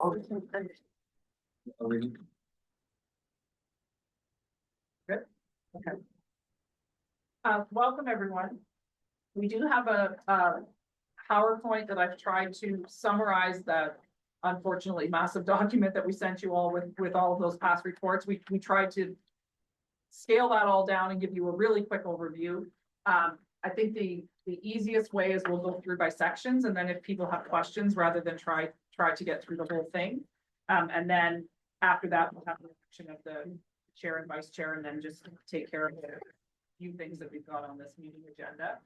Good. Okay. Welcome everyone. We do have a PowerPoint that I've tried to summarize that unfortunately massive document that we sent you all with all of those past reports. We tried to scale that all down and give you a really quick overview. I think the easiest way is we'll go through by sections, and then if people have questions, rather than try to get through the whole thing. And then after that, we'll have the election of the chair and vice chair, and then just take care of a few things that we've got on this meeting agenda.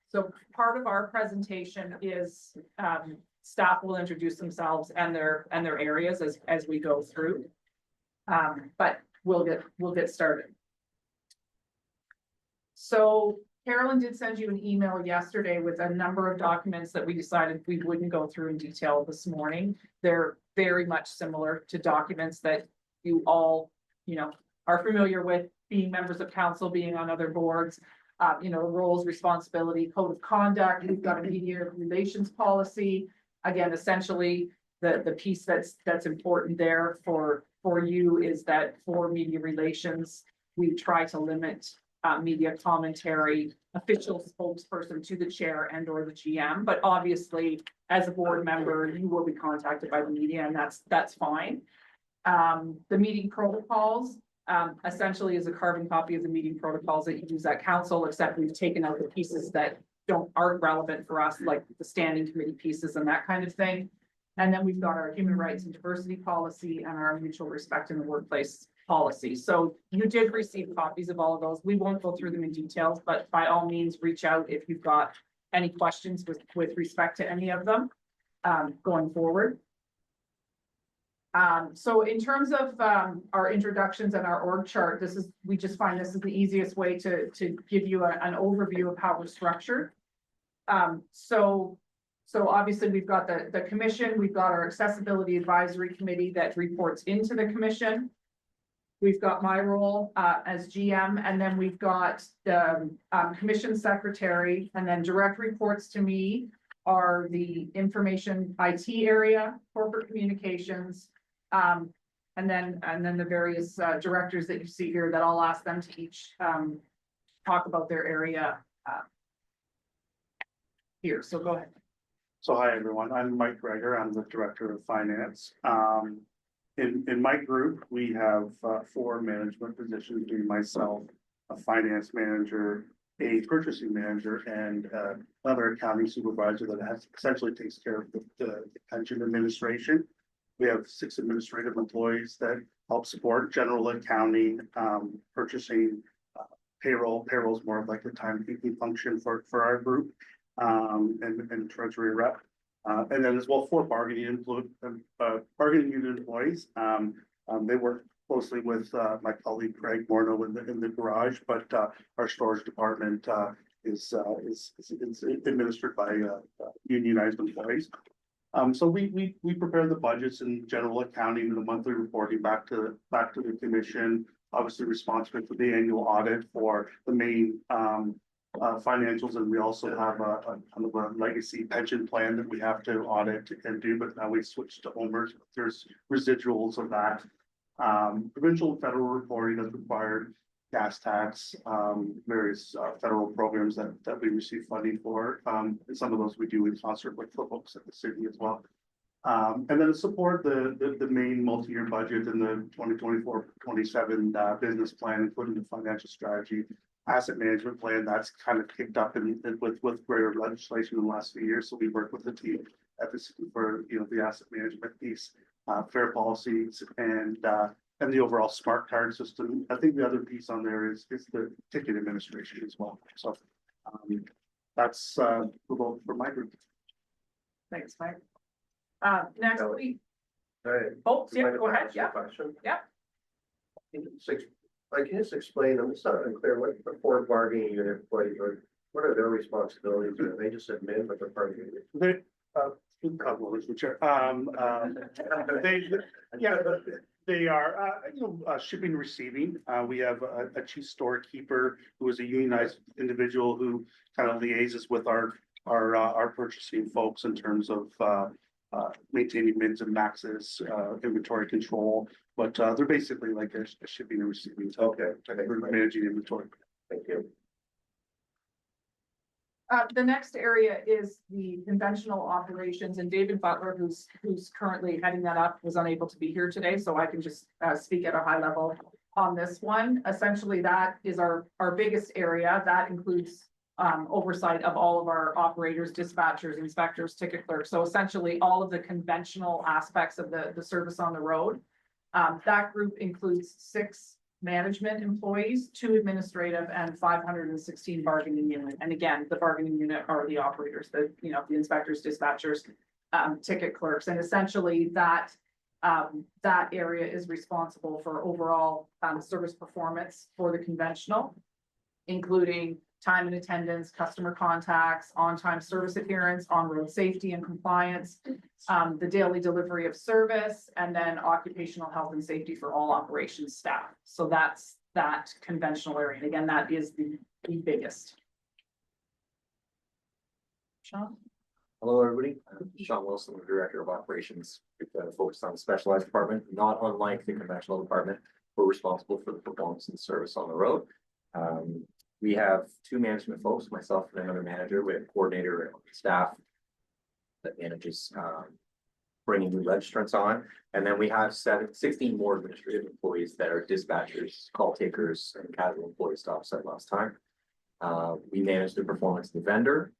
So part of our presentation is staff will introduce themselves and their areas as we go through. But we'll get started. So Carolyn did send you an email yesterday with a number of documents that we decided we wouldn't go through in detail this morning. They're very much similar to documents that you all, are familiar with, being members of council, being on other boards, roles, responsibility, code of conduct. We've got a media relations policy. Again, essentially the piece that's important there for you is that for media relations, we try to limit media commentary, official spokesperson to the chair and or the GM. But obviously, as a board member, you will be contacted by the media, and that's fine. The meeting protocols essentially is a carbon copy of the meeting protocols that you use at council, except we've taken out the pieces that aren't relevant for us, like the standing committee pieces and that kind of thing. And then we've got our human rights and diversity policy and our mutual respect in the workplace policy. So you did receive copies of all of those. We won't go through them in details, but by all means, reach out if you've got any questions with respect to any of them going forward. So in terms of our introductions and our org chart, we just find this is the easiest way to give you an overview of how we're structured. So obviously we've got the commission, we've got our accessibility advisory committee that reports into the commission. We've got my role as GM, and then we've got the commission secretary, and then direct reports to me are the information IT area, corporate communications, and then the various directors that you see here that I'll ask them to each talk about their area here. So go ahead. So hi, everyone. I'm Mike Greger. I'm the Director of Finance. In my group, we have 4 management positions, being myself, a finance manager, a purchasing manager, and another accounting supervisor that essentially takes care of the pension administration. We have 6 administrative employees that help support general accounting, purchasing, payroll. Payroll is more of like the timekeeping function for our group. And treasury rep, and then as well 4 bargaining unit employees. They work closely with my colleague Craig Morneau in the garage, but our storage department is administered by unionized employees. So we prepare the budgets and general accounting and the monthly reporting back to the commission. Obviously responsible for the annual audit for the main financials, and we also have a kind of a legacy pension plan that we have to audit and do, but now we switched to OMERS. There's residuals of that. Provincial and federal reporting is required, gas tax, various federal programs that we receive funding for. And some of those we do in concert with the folks at the city as well. And then to support the main multi-year budget and the 2024-27 business plan, including the financial strategy, asset management plan, that's kind of kicked up with greater legislation in the last few years. So we work with the team at the city for the asset management piece, fair policies, and the overall smart card system. I think the other piece on there is the ticket administration as well. So that's the vote for my group. Thanks, Mike. Next week. Right. Oh, yeah, go ahead. Yeah. Question. Yeah. I can just explain, I'm just not unclear what the 4 bargaining unit employees are, what are their responsibilities? Are they just admin, but they're part of it? They are shipping and receiving. We have a chief storekeeper who is a unionized individual who kind of liaises with our purchasing folks in terms of maintaining mids and maxes, inventory control, but they're basically like a shipping and receiving. Okay, We're managing inventory. thank you. The next area is the conventional operations, and David Butler, who's currently heading that up, was unable to be here today, so I can just speak at a high level on this one. Essentially, that is our biggest area. That includes oversight of all of our operators, dispatchers, inspectors, ticket clerks. So essentially, all of the conventional aspects of the service on the road. That group includes 6 management employees, 2 administrative, and 516 bargaining unit. And again, the bargaining unit are the operators, the inspectors, dispatchers, ticket clerks, and essentially that area is responsible for overall service performance for the conventional, including time and attendance, customer contacts, on-time service adherence, on-road safety and compliance, the daily delivery of service, and then occupational health and safety for all operations staff. So that's that conventional area. And again, that is the biggest. Sean? Hello, everybody. I'm Sean Wilson, the Director of Operations. We've focused on the specialized department, not unlike the conventional department. We're responsible for the performance and service on the road. We have 2 management folks, myself and another manager. We have a coordinator and staff that manages bringing new registrants on. And then we have 16 more administrative employees that are dispatchers, call takers, and casual employees to offset lost time. We manage the performance of the vendor.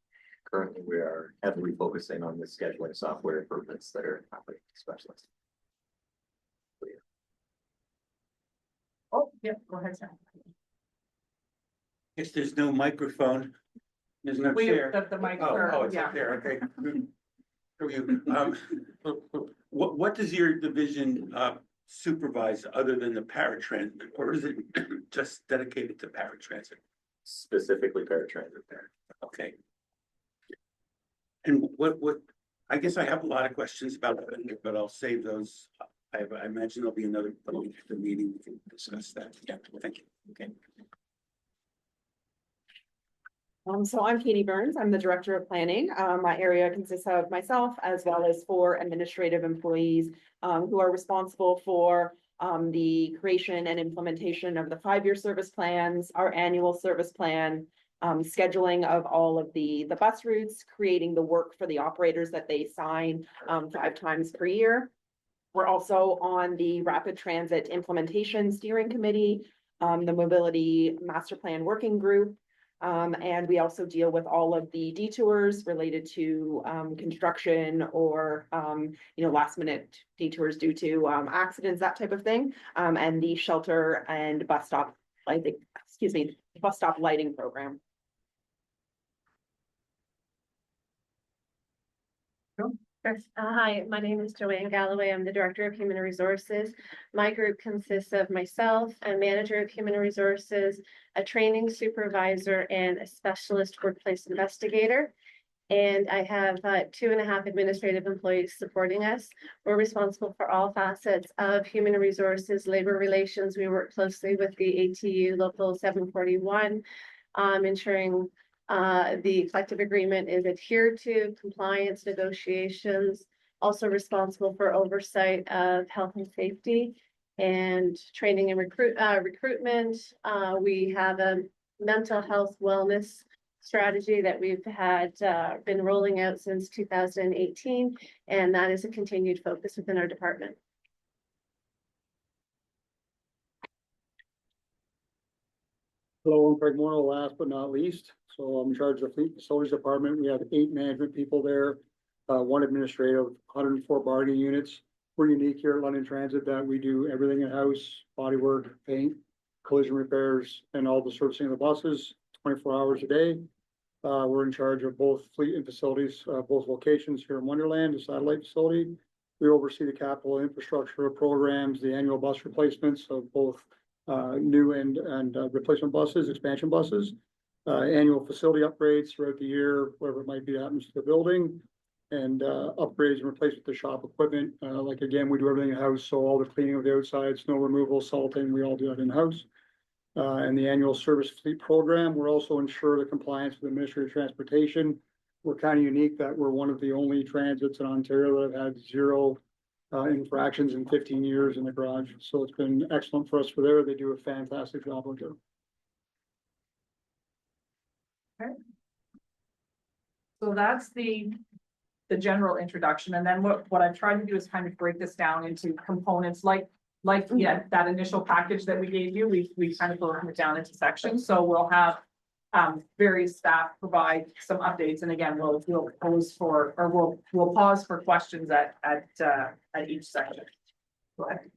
Currently, we are heavily focusing on the scheduling software improvements that are happening to specialists. Oh, yeah, go ahead, Sam. Guess there's no microphone. There's no chair. The mic, Oh, it's yeah. up there, okay. Who are you? What does your division supervise other than the paratransit, or is it just dedicated to paratransit? Specifically paratransit there. Okay. And what, I guess I have a lot of questions about it, but I'll save those. I imagine there'll be another meeting, we can discuss that. Yeah, thank you. Okay. So I'm Katie Burns. I'm the Director of Planning. My area consists of myself as well as 4 administrative employees who are responsible for the creation and implementation of the 5-year service plans, our annual service plan, scheduling of all of the bus routes, creating the work for the operators that they sign 5 times per year. We're also on the Rapid Transit Implementation Steering Committee, the Mobility Master Plan Working Group. And we also deal with all of the detours related to construction or last minute detours due to accidents, that type of thing. And the shelter and bus stop lighting program. Hi, my name is Joanne Galloway. I'm the Director of Human Resources. My group consists of myself, a Manager of Human Resources, a training supervisor, and a specialist workplace investigator. And I have 2.5 administrative employees supporting us. We're responsible for all facets of human resources, labor relations. We work closely with the ATU Local 741, ensuring the collective agreement is adhered to, compliance negotiations, also responsible for oversight of health and safety and training and recruitment. We have a mental health wellness strategy that we've had been rolling out since 2018, and that is a continued focus within our department. Hello, I'm Craig Morrow, last but not least. So I'm in charge of the Fleet Facilities Department. We have 8 management people there, 1 administrative, 104 bargaining units. We're unique here at London Transit that we do everything in-house, bodywork, paint, collision repairs, and all the servicing of the buses, 24 hours a day. We're in charge of both fleet and facilities, both locations here in Wonderland, the satellite facility. We oversee the capital infrastructure programs, the annual bus replacements of both new and replacement buses, expansion buses, annual facility upgrades throughout the year, whatever it might be happens to the building, and upgrades and replacement of the shop equipment. Like again, we do everything in-house, so all the cleaning of the outside, snow removal, salting, we all do that in-house. And the annual service fleet program, we're also ensure the compliance with administrative transportation. we're kind of unique that we're one of the only transits in Ontario that have had zero infractions in 15 years in the garage. So it's been excellent for us for there. They do a fantastic job out there. So that's the general introduction, and then what I've tried to do is kind of break this down into components yeah, that initial package that we gave you, we kind of broken it down into sections, so we'll have various staff provide some updates, and again, we'll pose for, or we'll pause for questions at each section. Go ahead.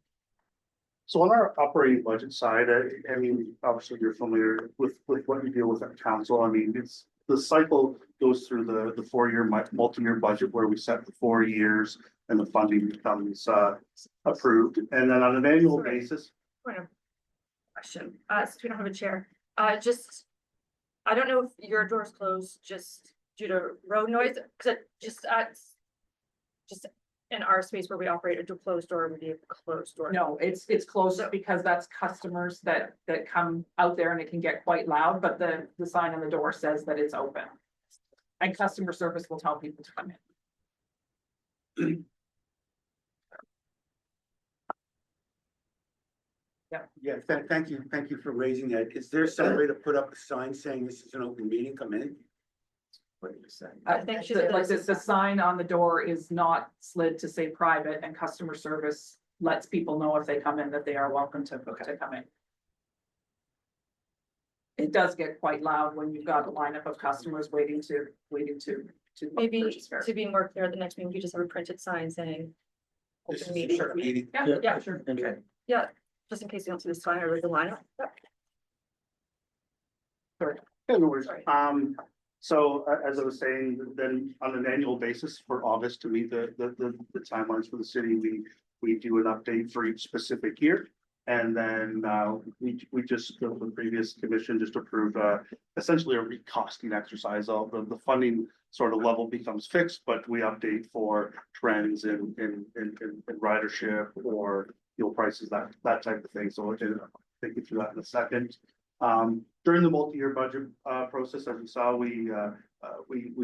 So on our operating budget side, I mean, obviously you're familiar with what you deal with at council. I mean, the cycle goes through the 4-year multi-year budget where we set the 4 years and the funding becomes approved. And then on an annual Sorry. basis, Point of question, since we don't have a chair, I don't know if your door's closed just due to road noise, cause it just in our space where we operate, a closed door would be a closed door. No, it's closed because that's customers that come out there and it can get quite loud, but the sign on the door says that it's open. And customer service will tell people to come in. Yeah, thank you for raising that. Is there some way to put up a sign saying this is an open meeting, come in? What do you say? I think she's Like the sign on the door is not slid to say private, and customer service lets people know if they come in that they are welcome to come in. It does get quite loud when you've got a lineup of customers waiting to. Maybe purchase fair. to be more clear, the next meeting, you just have a printed sign saying. This is Open a meeting. short meeting. Yeah, sure. Okay. Yeah, just in case you don't see the sign or the lineup. Yep. yeah, no worries. Sorry. So as I was saying, then on an annual basis for August to meet the timelines for the city, we do an update for each specific year. And then we just, the previous commission just approved essentially a recosting exercise. All the funding sort of level becomes fixed, but we update for trends in ridership or fuel prices, that type of thing. So I'll take you through that in a second. During the multi-year budget process, as you saw, we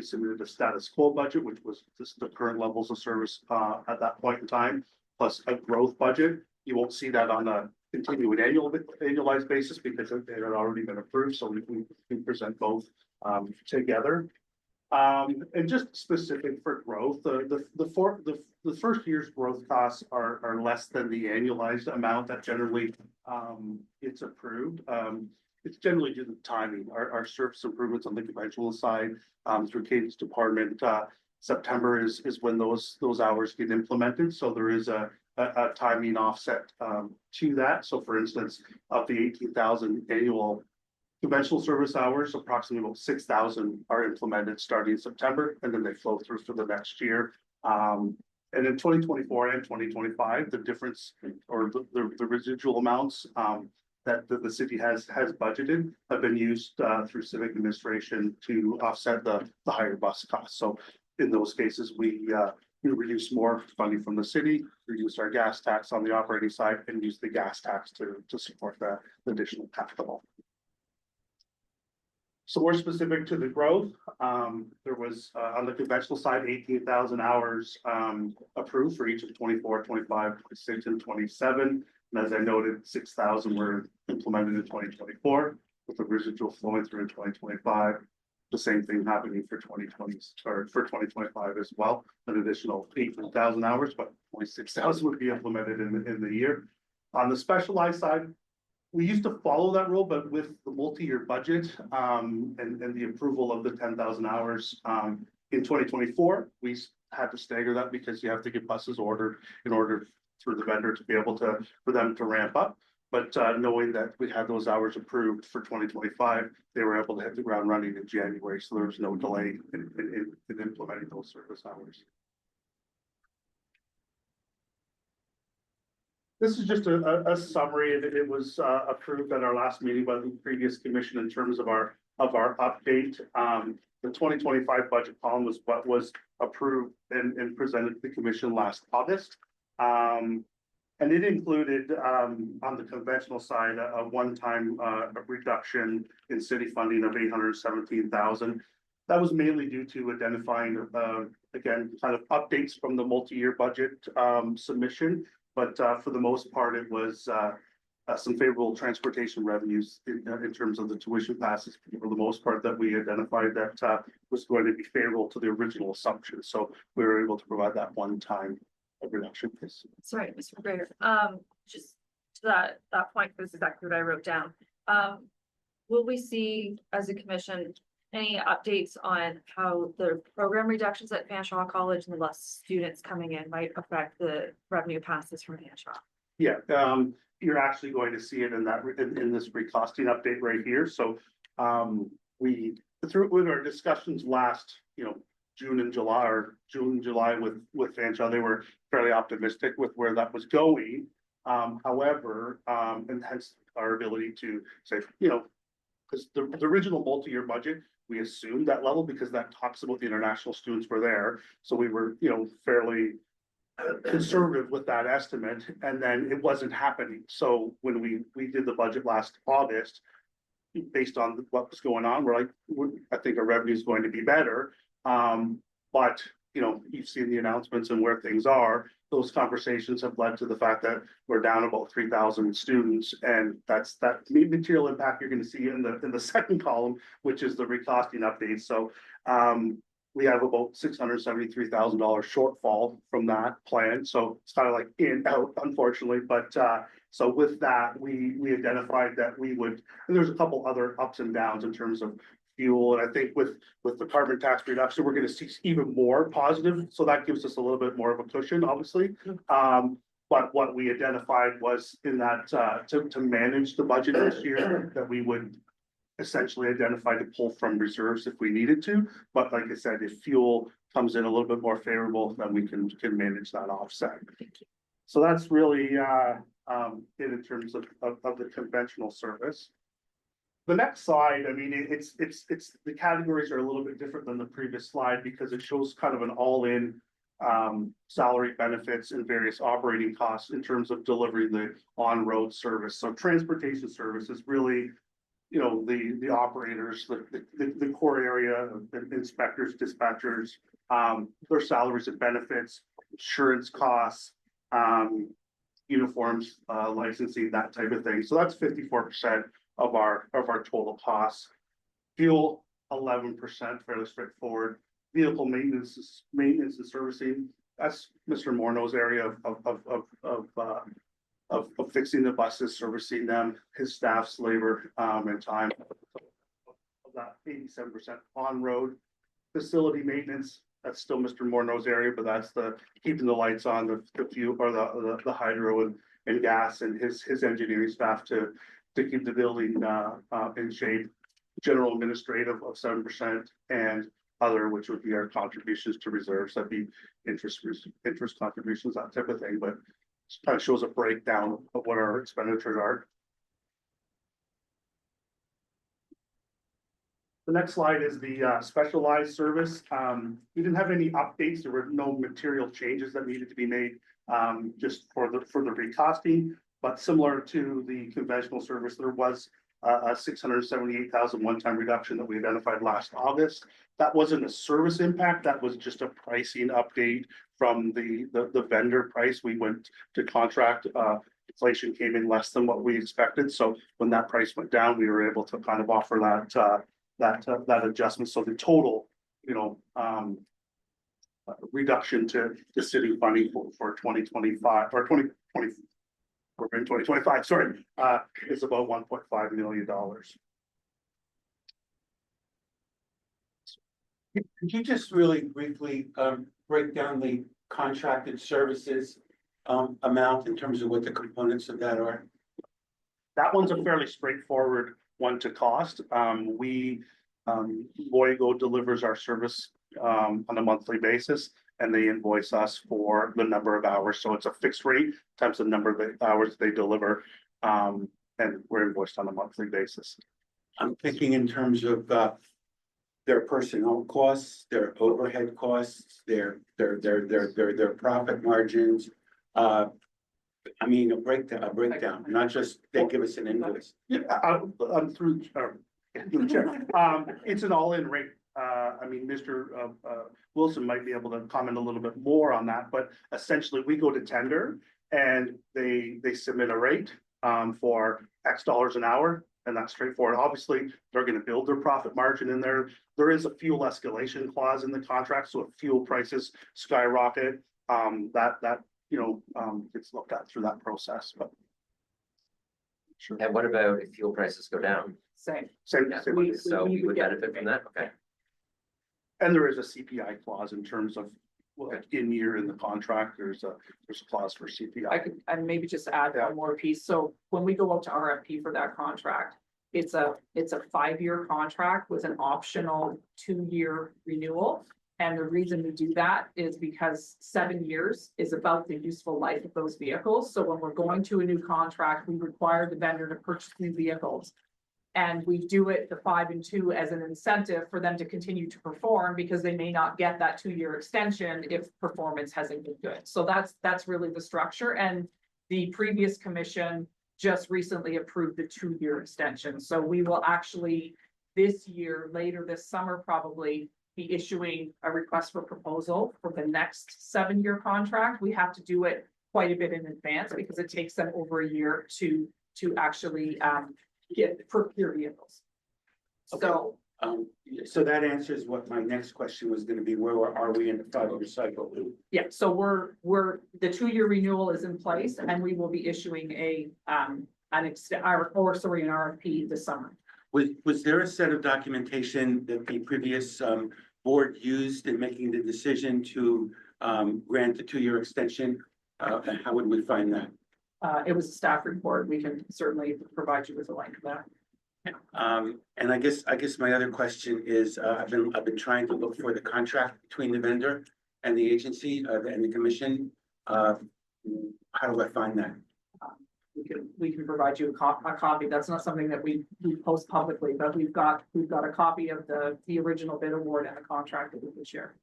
submitted a status quo budget, which was just the current levels of service at that point in time, plus a growth budget. You won't see that on a continuing annualized basis because they had already been approved. So we present both together. And just specific for growth, the first year's growth costs are less than the annualized amount that generally it's approved. It's generally due to timing. Our service improvements on the conventional side through Cadence Department, September is when those hours get implemented. So there is a timing offset to that. So for instance, of the 18,000 annual conventional service hours, approximately about 6,000 are implemented starting in September, and then they flow through for the next year. And in 2024 and 2025, the difference or the residual amounts that the city has budgeted have been used through civic administration to offset the higher bus costs. So in those cases, we reduce more funding from the city, reduce our gas tax on the operating side, and use the gas tax to support the additional capital. So more specific to the growth, there was on the conventional side, 18,000 hours approved for each of 24, 25, 26, and 27. And as I noted, 6,000 were implemented in 2024, with the residual flowing through in 2025. The same thing happening for 2020 or for 2025 as well, an additional 18,000 hours, but 26,000 would be implemented in the year. On the specialized side, we used to follow that rule, but with the multi-year budget and the approval of the 10,000 hours in 2024, we had to stagger that because you have to get buses ordered in order through the vendor to be able to, for them to ramp up. But knowing that we had those hours approved for 2025, they were able to hit the ground running in January. So there was no delay in implementing those service hours. This is just a summary. It was approved at our last meeting by the previous commission in terms of our update. The 2025 budget column was what was approved and presented to the commission last August. And it included on the conventional side a one-time reduction in city funding of $817,000. That was mainly due to identifying, again, kind of updates from the multi-year budget, submission. But, for the most part, it was, some favorable transportation revenues in terms of the tuition passes for the most part that we identified that, was going to be favorable to the original assumption. So we were able to provide that one-time reduction. Sorry, Mr. McGregor, just to that point, this is exactly what I wrote down. Will we see as a commission any updates on how the program reductions at Fanshawe College and the less students coming in might affect the revenue passes from Fanshawe? Yeah, you're actually going to see it in that, in this recosting update right here. So, we, through with our discussions last, June and July with Fanshawe, they were fairly optimistic with where that was going. However, and hence our ability to say, because the original multi-year budget, we assumed that level because that talks about the international students were there. So we were, fairly conservative with that estimate, and then it wasn't happening. So when we did the budget last August, based on what was going on, we're like, I think our revenue is going to be better. But you've seen the announcements and where things are. Those conversations have led to the fact that we're down about 3,000 students, and that's that material impact you're going to see in the second column, which is the recosting update. So we have about $673,000 shortfall from that plan. So it's kind of like in out, unfortunately. But so with that, we identified that we would, and there's a couple other ups and downs in terms of fuel. And I think with the carbon tax reduction, we're going to see even more positive. So that gives us a little bit more of a cushion, obviously. But what we identified was in that to manage the budget this year, that we would essentially identify to pull from reserves if we needed to. But like I said, if fuel comes in a little bit more favorable, then we can manage that offset. So that's really in terms of the conventional service. The next slide, I mean, it's the categories are a little bit different than the previous slide because it shows kind of an all-in salary, benefits, and various operating costs in terms of delivering the on-road service. So transportation service is really, the operators, the core area, inspectors, dispatchers, their salaries and benefits, insurance costs, uniforms, licensing, that type of thing. So that's 54% of our total costs. Fuel, 11%, fairly straightforward. Vehicle maintenance and servicing, that's Mr. Morneau's area of fixing the buses, servicing them, his staff's labor and time. Of that 87% on road. Facility maintenance, that's still Mr. Morneau's area, but that's the keeping the lights on, the fuel or the hydro and gas, and his engineering staff to keep the building in shape. General administrative of 7%, and other, which would be our contributions to reserves, that'd be interest contributions, that type of thing. But it kind of shows a breakdown of what our expenditures are. The next slide is the specialized service. We didn't have any updates. There were no material changes that needed to be made just for the recosting. But similar to the conventional service, there was a $678,000 one-time reduction that we identified last August. That wasn't a service impact. That was just a pricing update from the vendor price. We went to contract. Inflation came in less than what we expected. So when that price went down, we were able to kind of offer that adjustment. So the total, reduction to city funding for 2025 or 2020. We're in 2025, sorry, is about $1.5 million. Could you just really briefly break down the contracted services amount in terms of what the components of that are? That one's a fairly straightforward one to cost. Boygo delivers our service on a monthly basis, and they invoice us for the number of hours. So it's a fixed rate times the number of hours they deliver, and we're invoiced on a monthly basis. I'm thinking in terms of their personnel costs, their overhead costs, their profit margins. I mean, a breakdown, not just they give us an invoice. Yeah, I'm through the chair. It's an all-in rate. I mean, Mr. Wilson might be able to comment a little bit more on that, but essentially we go to tender and they submit a rate for X dollars an hour, and that's straightforward. Obviously, they're gonna build their profit margin in there. There is a fuel escalation clause in the contract, so if fuel prices skyrocket, that gets looked at through that process, but. Sure. And what about if fuel prices go down? Same. Same, Yeah, same. So we would get- benefit from that, okay? And there is a CPI clause in terms of, well, in year in the contract, there's a clause for I CPI. could, and maybe just add Yeah. one more piece. So when we go out to RFP for that contract, it's a 5-year contract with an optional 2-year renewal. And the reason we do that is because 7 years is about the useful life of those vehicles. So when we're going to a new contract, we require the vendor to purchase new vehicles. And we do it the 5 and 2 as an incentive for them to continue to perform because they may not get that 2-year extension if performance hasn't been good. So that's really the structure. And the previous commission just recently approved the 2-year extension. So we will actually this year, later this summer, probably be issuing a request for proposal for the next 7-year contract. We have to do it quite a bit in advance because it takes them over a year to actually procure vehicles. So, So that answers what my next question was gonna be, where are we in the 5-year cycle? yeah, so the 2-year renewal is in place and we will be issuing an RFP this summer. Was there a set of documentation that the previous board used in making the decision to grant the 2-year extension? How would we find that? It was a staff report. We can certainly provide you with a link to that. And I guess my other question is, I've been trying to look for the contract between the vendor and the agency, and the commission. How do I find that? We can provide you a copy. That's not something that we post publicly, but we've got a copy of the original bid award and the contract that we can share.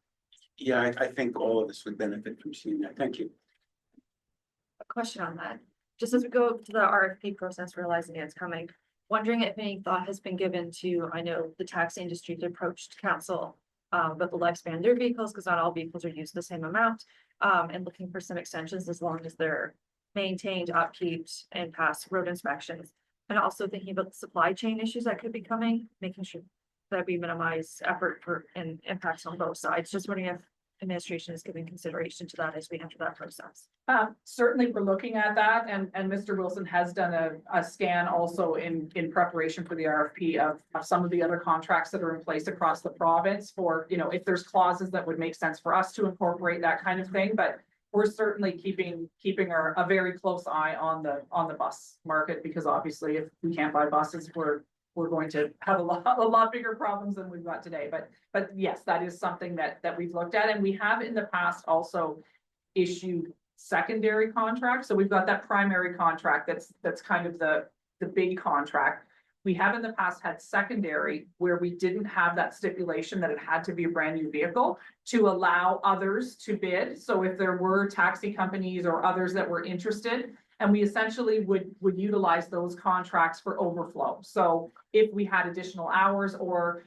Yeah, I think all of us would benefit from seeing that. Thank you. A question on that. Just as we go to the RFP process, realizing it's coming, wondering if any thought has been given to, I know the taxi industry approached council about the lifespan of their vehicles, because not all vehicles are used the same amount, and looking for some extensions as long as they're maintained, upkept, and pass road inspections. And also thinking about the supply chain issues that could be coming, making sure that we minimize effort and impacts on both sides. Just wondering if administration is giving consideration to that as we enter that process. Certainly, we're looking at that, and Mr. Wilson has done a scan also in preparation for the RFP of some of the other contracts that are in place across the province for, if there's clauses that would make sense for us to incorporate that kind of thing, but we're certainly keeping a very close eye on the bus market, because obviously if we can't buy buses, we're going to have a lot bigger problems than we've got today. But yes, that is something that we've looked at, and we have in the past also issued secondary contracts. So we've got that primary contract that's kind of the big contract. We have in the past had secondary where we didn't have that stipulation that it had to be a brand new vehicle to allow others to bid. So if there were taxi companies or others that were interested, and we essentially would utilize those contracts for overflow. So if we had additional hours or,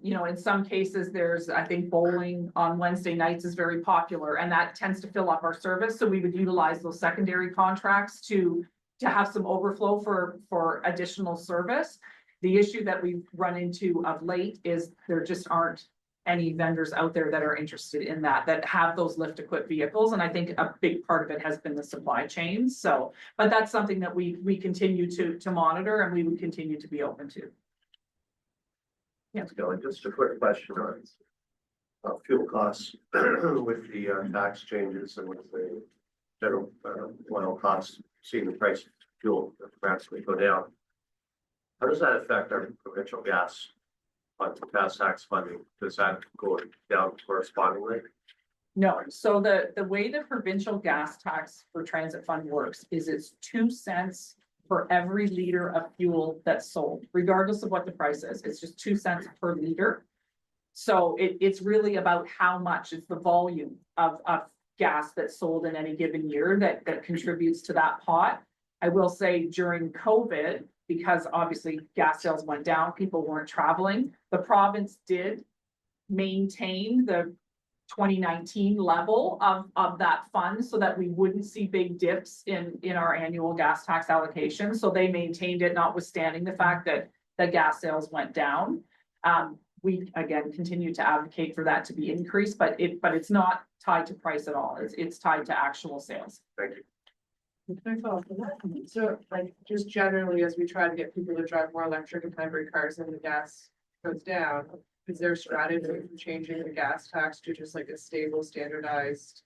in some cases, I think bowling on Wednesday nights is very popular and that tends to fill up our service. So we would utilize those secondary contracts to have some overflow for additional service. The issue that we've run into of late is there just aren't any vendors out there that are interested in that have those lift equipped vehicles. And I think a big part of it has been the supply chain. So, but that's something that we continue to monitor and we would continue to be open to. Yeah, so just a quick question on fuel costs with the tax changes and with the general oil costs, seeing the price of fuel rapidly go down. How does that affect our provincial gas tax funding? Does that go down correspondingly? No, so the way the provincial gas tax for transit fund works is it's 2 cents for every liter of fuel that's sold, regardless of what the price is. It's just 2 cents per liter. So it's really about how much, it's the volume of gas that's sold in any given year that contributes to that pot. I will say during COVID, because obviously gas sales went down, people weren't traveling, the province did maintain the 2019 level of that fund so that we wouldn't see big dips in our annual gas tax allocation. So they maintained it notwithstanding the fact that the gas sales went down. We again continue to advocate for that to be increased, but it's not tied to price at all. It's tied to actual sales. Thank you. Can I follow up on that? So like, just generally, as we try to get people to drive more electric and hybrid cars and the gas goes down, is there a strategy for changing the gas tax to just like a stable, standardized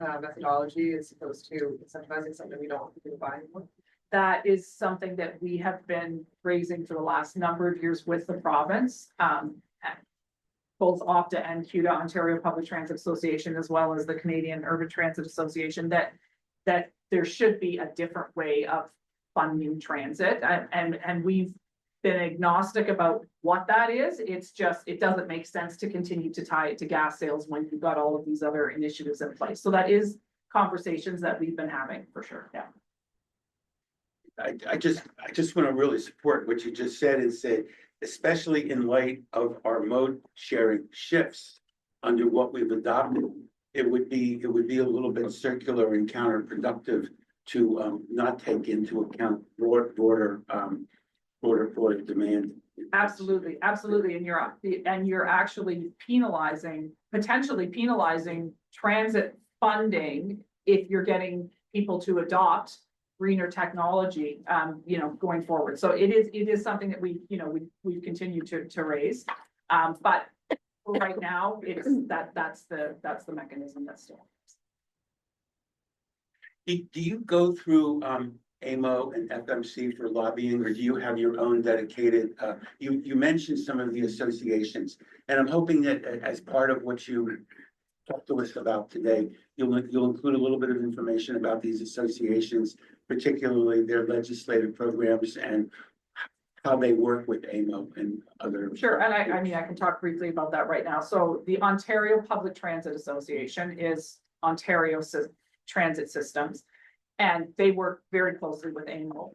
methodology as opposed to incentivizing something we don't want people to buy anymore? That is something that we have been raising for the last number of years with the province. Both Opta and CUDA, Ontario Public Transit Association, as well as the Canadian Urban Transit Association, that there should be a different way of funding transit. And we've been agnostic about what that is. It's just, it doesn't make sense to continue to tie it to gas sales when you've got all of these other initiatives in place. So that is conversations that we've been having for sure. Yeah. I just want to really support what you just said and say, especially in light of our mode sharing shifts under what we've adopted, it would be a little bit circular and counterproductive to not take into account broader demand. Absolutely, absolutely. And you're actually potentially penalizing transit funding if you're getting people to adopt greener technology, going forward. So it is something that we continue to raise. But right now, that's the mechanism that's still. Do you go through AMO and FMC for lobbying, or do you have your own dedicated, you mentioned some of the associations, and I'm hoping that as part of what you talked to us about today, you'll include a little bit of information about these associations, particularly their legislative programs and how they work with AMO and other. Sure, and I can talk briefly about that right now. So the Ontario Public Transit Association is Ontario Transit Systems, and they work very closely with AMO.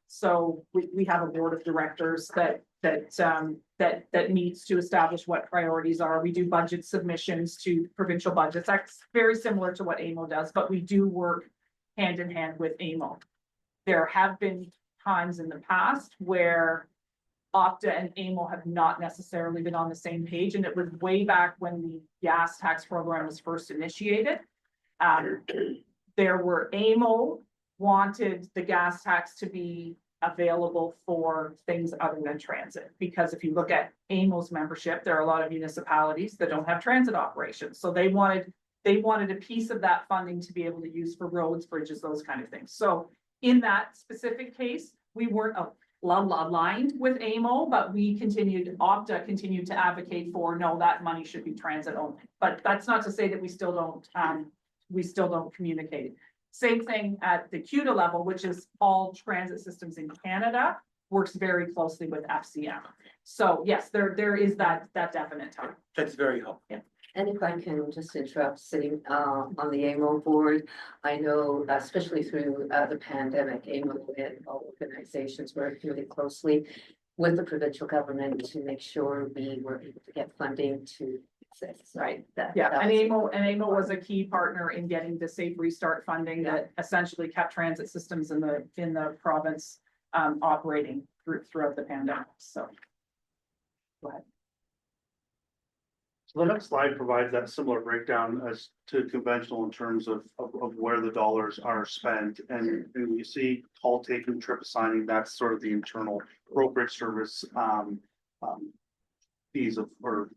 So we have a board of directors that needs to establish what priorities are. We do budget submissions to provincial budgets. That's very similar to what AMO does, but we do work hand in hand with AMO. There have been times in the past where Opta and AMO have not necessarily been on the same page, and it was way back when the gas tax program was first initiated. AMO wanted the gas tax to be available for things other than transit, because if you look at AMO's membership, there are a lot of municipalities that don't have transit operations. So they wanted a piece of that funding to be able to use for roads, bridges, those kind of things. So in that specific case, we weren't aligned with AMO, but Opta continued to advocate for, no, that money should be transit only. But that's not to say that we still don't communicate. Same thing at the CUDA level, which is all transit systems in Canada, works very closely with FCM. So yes, there is that definite tie. That's very helpful. Yeah. And if I can just interrupt, sitting on the AMO board, I know, especially through the pandemic, AMO and all organizations worked really closely with the provincial government to make sure we were able to get funding to exist, right? And AMO was a key partner in getting the Safe Restart funding that essentially kept transit systems in the province operating throughout the pandemic. So go ahead. So the next slide provides that similar breakdown as to conventional in terms of where the dollars are spent. And you see call taking, trip assigning, that's sort of the internal brokerage service fees or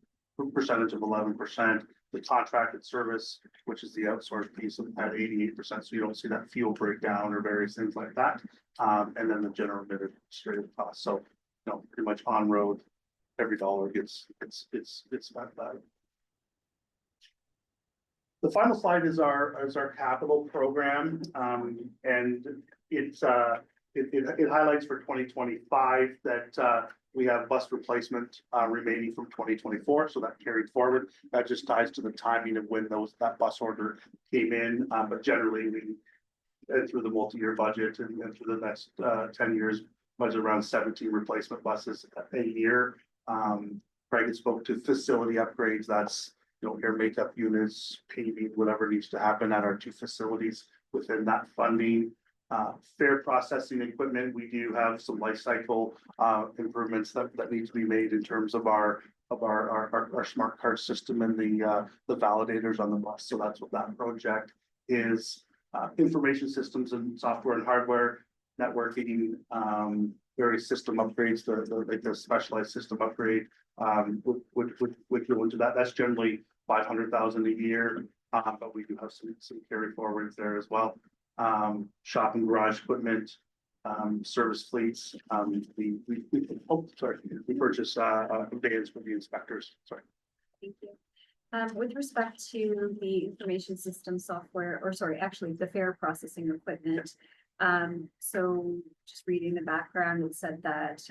percentage of 11%. The contracted service, which is the outsourced piece, at 88%. So you don't see that fuel breakdown or various things like that. And then the general administrative costs. So pretty much on road. Every dollar gets spent that. The final slide is our capital program, and it highlights for 2025 that we have bus replacement remaining from 2024, so that carried forward. That just ties to the timing of when that bus order came in, but generally we through the multi-year budget and through the next 10 years, budget around 17 replacement buses a year. Craig had spoke to facility upgrades, that's, air makeup units, paving, whatever needs to happen at our two facilities within that funding. Fair processing equipment, we do have some life cycle improvements that need to be made in terms of our smart card system and the validators on the bus. So that's what that project is. Information systems and software and hardware, networking, various system upgrades, the specialized system upgrade would go into that. That's generally 500,000 a year, but we do have some carry forwards there as well. Shop and garage equipment, service fleets. We purchase vans for the inspectors. Sorry. Thank you. With respect to the information system software, or sorry, actually the fare processing equipment. So just reading the background, it said that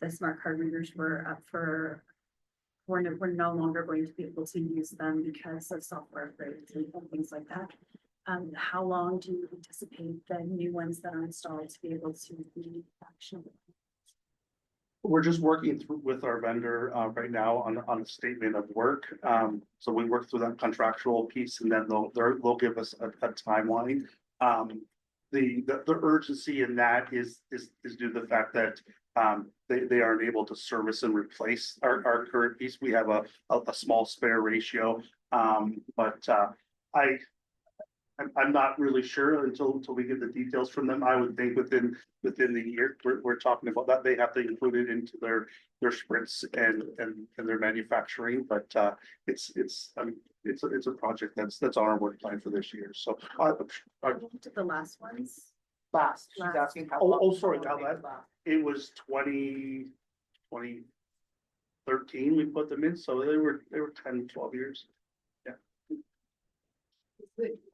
the smart card readers were up for, we're no longer going to be able to use them because of software upgrades and things like that. How long do you anticipate the new ones that are installed to be able to be actionable? We're just working through with our vendor right now on a statement of work. So we work through that contractual piece and then they'll give us a timeline. The urgency in that is due to the fact that they aren't able to service and replace our current piece. We have a small spare ratio. But I'm not really sure until we get the details from them. I would think within the year, we're talking about that. They have to include it into their sprints and their manufacturing, but it's a project that's on our work plan for this year. So The last ones. She's asking how. sorry, now that it was 2013 we put them in, so they were 10, 12 years.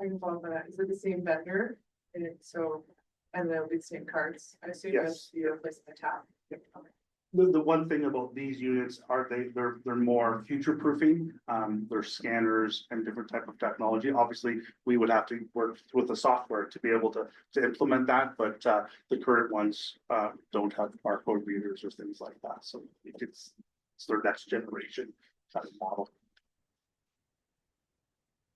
I can follow that. Is it the same vendor? And and they'll be the same cards, I assume. Yes. You replace the tap. The one thing about these units are they're more future proofing. They're scanners and different type of technology. Obviously, we would have to work with the software to be able to implement that, but the current ones don't have barcode readers or things like that. So it's their next generation kind of model.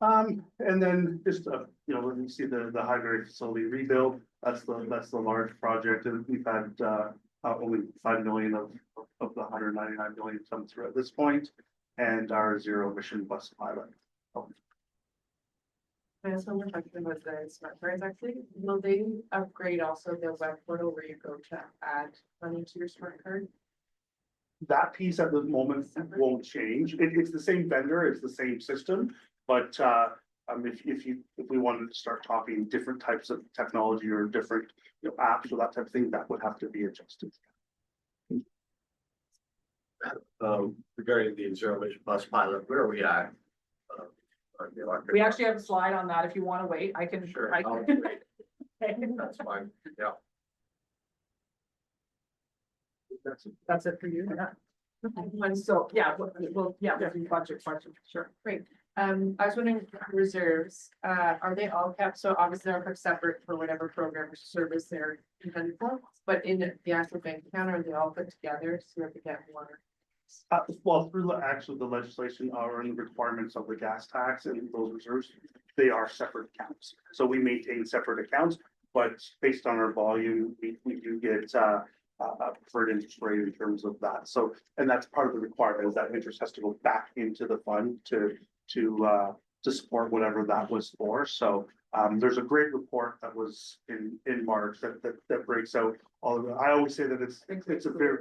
And then just when you see the Highbury facility rebuild, that's the large project, and we've had only 5 million of the 199 million come through at this point, and our zero emission bus pilot. I have one more question about the smart cards actually. Will they upgrade also the web portal where you go to add money to your smart card? That piece at the moment won't change. It's the same vendor, it's the same system, but if we wanted to start talking different types of technology or different apps or that type of thing, that would have to be adjusted. Regarding the zero emission bus pilot, where are we at? We actually have a slide on that. If you want to wait, I can. Sure. I can. That's fine, yeah. That's it for you. Yeah. And so, yeah, we'll do budget question, sure. Great. I was wondering, reserves, are they all kept? So obviously they're kept separate for whatever program or service they're intended for, but in the actual bank account, are they all put together so that we get more? Well, through the legislation or the requirements of the gas tax and those reserves, they are separate accounts. So we maintain separate accounts, but based on our volume, we do get preferred interest rate in terms of that. So, and that's part of the requirement is that interest has to go back into the fund to support whatever that was for. So there's a great report that was in March that breaks out all of it. I always say that it's a very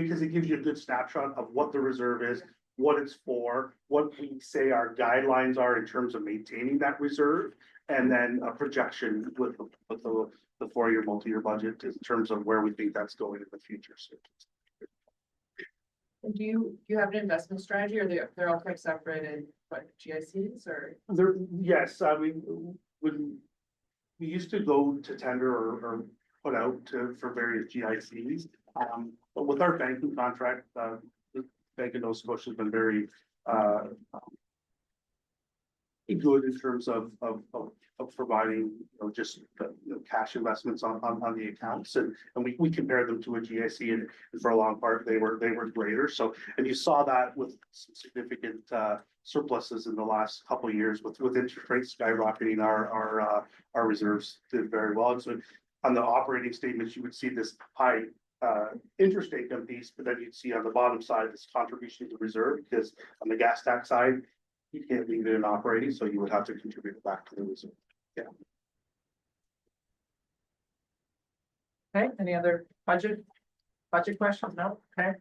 because it gives you a good snapshot of what the reserve is, what it's for, what we say our guidelines are in terms of maintaining that reserve, and then a projection with the 4-year multi-year budget in terms of where we think that's going in the future. So, And do you have an investment strategy, or they're all kept separate in what GICs or? Yes, I mean, when we used to go to tender or put out for various GICs, but with our banking contract, the Bank of Nova Scotia has been very good in terms of providing just cash investments on the accounts, and we compared them to a GIC, and for a long part, they were greater. So, and you saw that with some significant surpluses in the last couple of years with interest rates skyrocketing, our reserves did very well. And so on the operating statements, you would see this high interest income piece, but then you'd see on the bottom side this contribution to the reserve, because on the gas tax side, you can't leave it in operating, so you would have to contribute it back to the reserve. Yeah. Okay, any other budget questions? No, okay.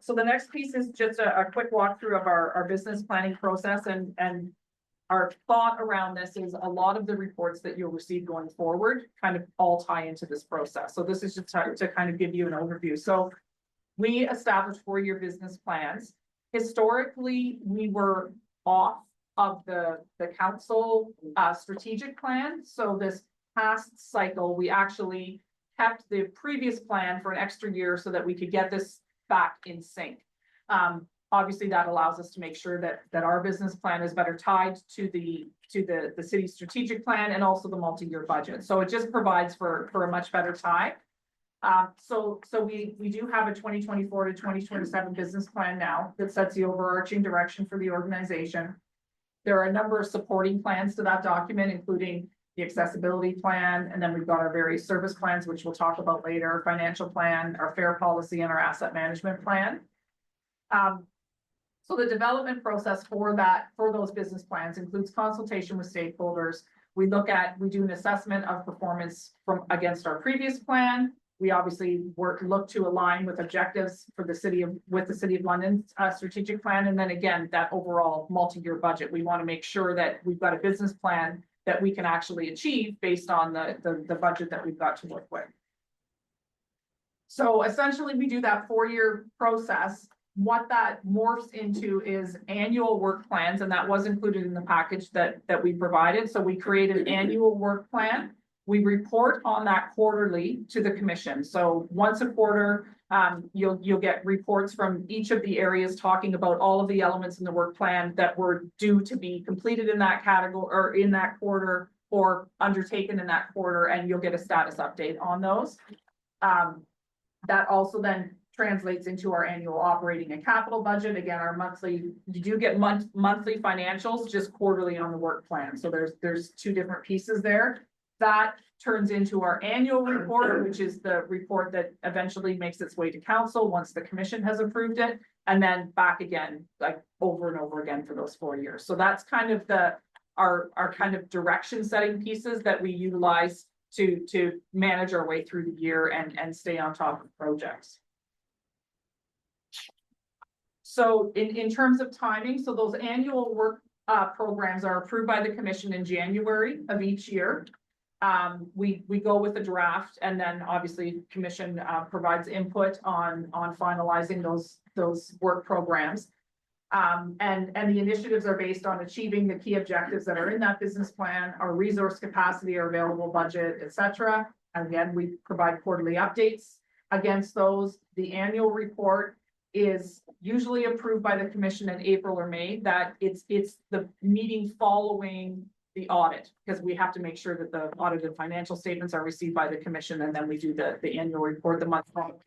So the next piece is just a quick walkthrough of our business planning process, and our thought around this is a lot of the reports that you'll receive going forward kind of all tie into this process. So this is just to kind of give you an overview. So we established 4-year business plans. Historically, we were off of the council strategic plan. So this past cycle, we actually kept the previous plan for an extra year so that we could get this back in sync. Obviously, that allows us to make sure that our business plan is better tied to the city's strategic plan and also the multi-year budget. So it just provides for a much better tie. So we do have a 2024 to 2027 business plan now that sets the overarching direction for the organization. There are a number of supporting plans to that document, including the accessibility plan, and then we've got our various service plans, which we'll talk about later, financial plan, our fair policy, and our asset management plan. So the development process for those business plans includes consultation with stakeholders. We do an assessment of performance against our previous plan. We obviously look to align with objectives for the City of London's strategic plan. And then again, that overall multi-year budget, we want to make sure that we've got a business plan that we can actually achieve based on the budget that we've got to work with. So essentially we do that 4-year process. What that morphs into is annual work plans, and that was included in the package that we provided. So we created an annual work plan. We report on that quarterly to the commission. So once a quarter, you'll get reports from each of the areas talking about all of the elements in the work plan that were due to be completed in that category or in that quarter or undertaken in that quarter, and you'll get a status update on those. That also then translates into our annual operating and capital budget. Again, you do get monthly financials, just quarterly on the work plan. So there's 2 different pieces there. That turns into our annual report, which is the report that eventually makes its way to council once the commission has approved it, and then back again, like over and over again for those 4 years. So that's kind of our kind of direction setting pieces that we utilize to manage our way through the year and stay on top of projects. So in terms of timing, so those annual work programs are approved by the commission in January of each year. We go with a draft, and then obviously commission provides input on finalizing those work programs. And the initiatives are based on achieving the key objectives that are in that business plan, our resource capacity, our available budget, etc. Again, we provide quarterly updates against those. The annual report is usually approved by the commission in April or May. That it's the meeting following the audit, because we have to make sure that the audited financial statements are received by the commission, and then we do the annual report the month following.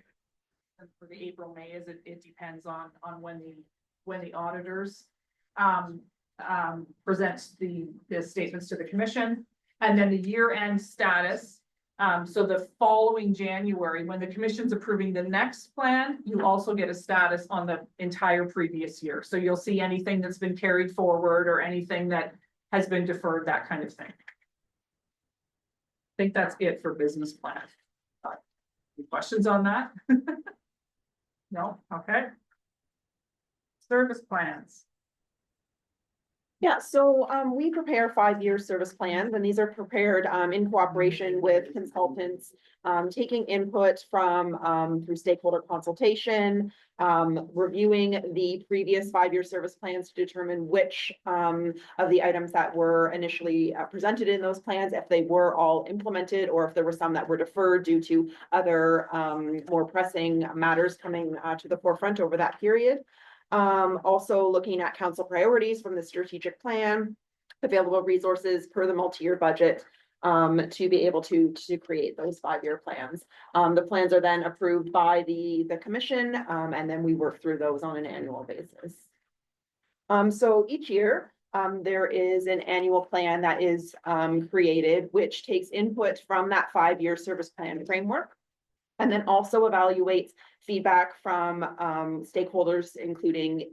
And for the April, May, it depends on when the auditors present the statements to the commission. And then the year-end status. So the following January, when the commission's approving the next plan, you also get a status on the entire previous year. So you'll see anything that's been carried forward or anything that has been deferred, that kind of thing. I think that's it for business plan. Any questions on that? No? Okay. Service plans. Yeah, so we prepare 5-year service plans, and these are prepared in cooperation with consultants, taking input from through stakeholder consultation, reviewing the previous 5-year service plans to determine which of the items that were initially presented in those plans, if they were all implemented or if there were some that were deferred due to other more pressing matters coming to the forefront over that period. Also looking at council priorities from the strategic plan, available resources per the multi-year budget, to be able to create those 5-year plans. The plans are then approved by the commission, and then we work through those on an annual basis. So each year, there is an annual plan that is created, which takes input from that 5-year service plan framework. And then also evaluates feedback from stakeholders, including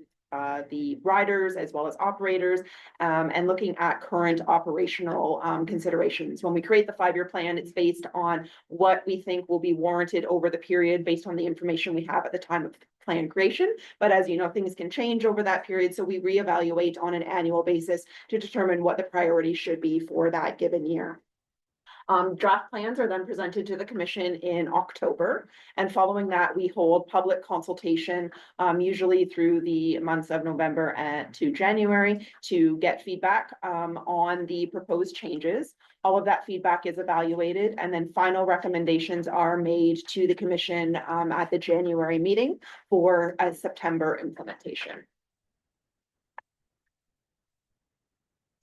the riders as well as operators, and looking at current operational considerations. When we create the 5-year plan, it's based on what we think will be warranted over the period based on the information we have at the time of plan creation. But as you know, things can change over that period. So we reevaluate on an annual basis to determine what the priorities should be for that given year. Draft plans are then presented to the commission in October, and following that, we hold public consultation, usually through the months of November to January, to get feedback on the proposed changes. All of that feedback is evaluated, and then final recommendations are made to the commission at the January meeting for a September implementation.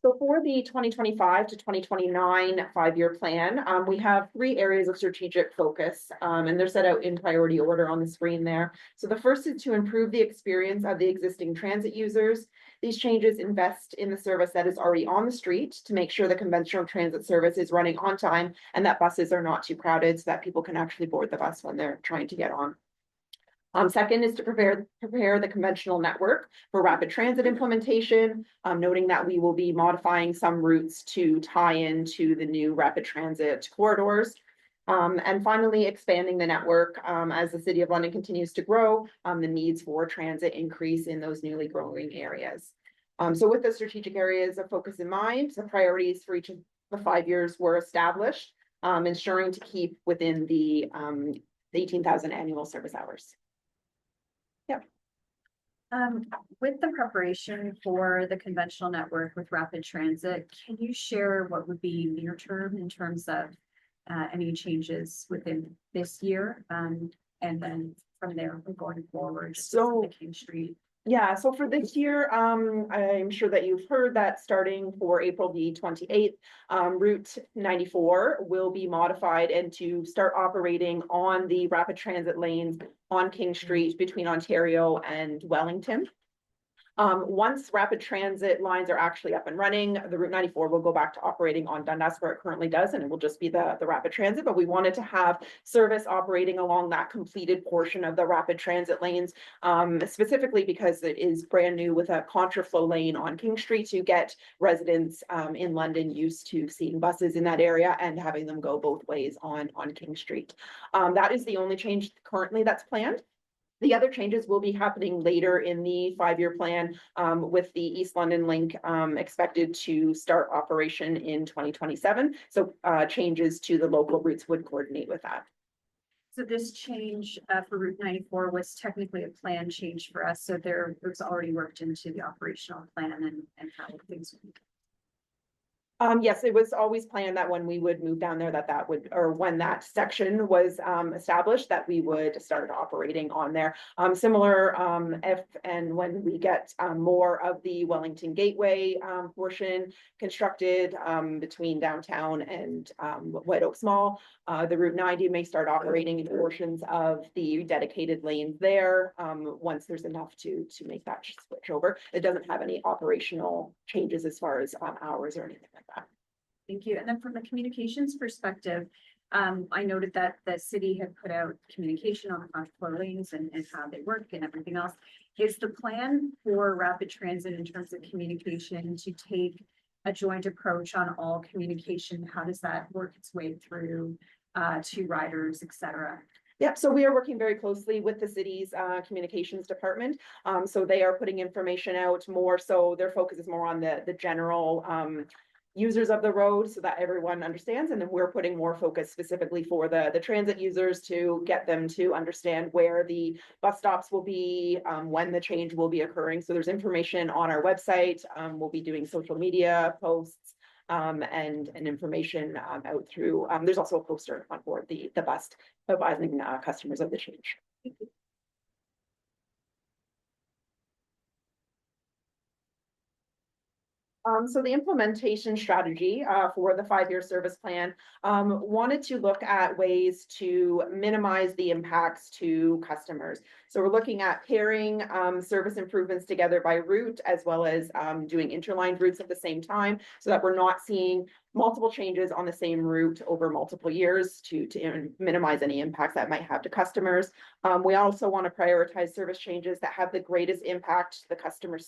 So for the 2025 to 2029 5-year plan, we have 3 areas of strategic focus, and they're set out in priority order on the screen there. So the first is to improve the experience of the existing transit users. These changes invest in the service that is already on the street to make sure the conventional transit service is running on time and that buses are not too crowded so that people can actually board the bus when they're trying to get on. Second is to prepare the conventional network for rapid transit implementation, noting that we will be modifying some routes to tie into the new rapid transit corridors. And finally, expanding the network as the City of London continues to grow, the needs for transit increase in those newly growing areas. So with the strategic areas of focus in mind, the priorities for each of the 5 years were established, ensuring to keep within the 18,000 annual service hours. With the preparation for the conventional network with rapid transit, can you share what would be near term in terms of any changes within this year? And then from there, we're going forward. So King Street. Yeah, so for this year, I'm sure that you've heard that starting for April the 28th, Route 94 will be modified and to start operating on the rapid transit lanes on King Street between Ontario and Wellington. Once rapid transit lines are actually up and running, the Route 94 will go back to operating on Dundas where it currently does, and it will just be the rapid transit, but we wanted to have service operating along that completed portion of the rapid transit lanes, specifically because it is brand new with a contraflow lane on King Street to get residents in London used to seeing buses in that area and having them go both ways on King Street. That is the only change currently that's planned. The other changes will be happening later in the 5-year plan, with the East London link expected to start operation in 2027. So changes to the local routes would coordinate with that. So this change for Route 94 was technically a plan change for us. So it was already worked into the operational plan and how things would be. Yes, it was always planned that when we would move down there, that would, or when that section was established, that we would start operating on there. Similar, if and when we get more of the Wellington Gateway portion constructed between downtown and White Oaks Mall, the Route 90 may start operating in portions of the dedicated lanes there once there's enough to make that switch over. It doesn't have any operational changes as far as hours or anything like that. Thank you. And then from the communications perspective, I noted that the city had put out communication on the contraflow lanes and how they work and everything else. Is the plan for rapid transit in terms of communication to take a joint approach on all communication? How does that work its way through to riders, et cetera? Yep, so we are working very closely with the city's communications department. So they are putting information out more, so their focus is more on the general users of the road so that everyone understands. And then we're putting more focus specifically for the transit users to get them to understand where the bus stops will be, when the change will be occurring. So there's information on our website. We'll be doing social media posts and information out through, there's also a poster on board the bus advising customers of the change. So the implementation strategy for the 5-year service plan wanted to look at ways to minimize the impacts to customers. So we're looking at pairing service improvements together by route, as well as doing interlined routes at the same time, so that we're not seeing multiple changes on the same route over multiple years to minimize any impacts that might have to customers. We also want to prioritize service changes that have the greatest impact to the customer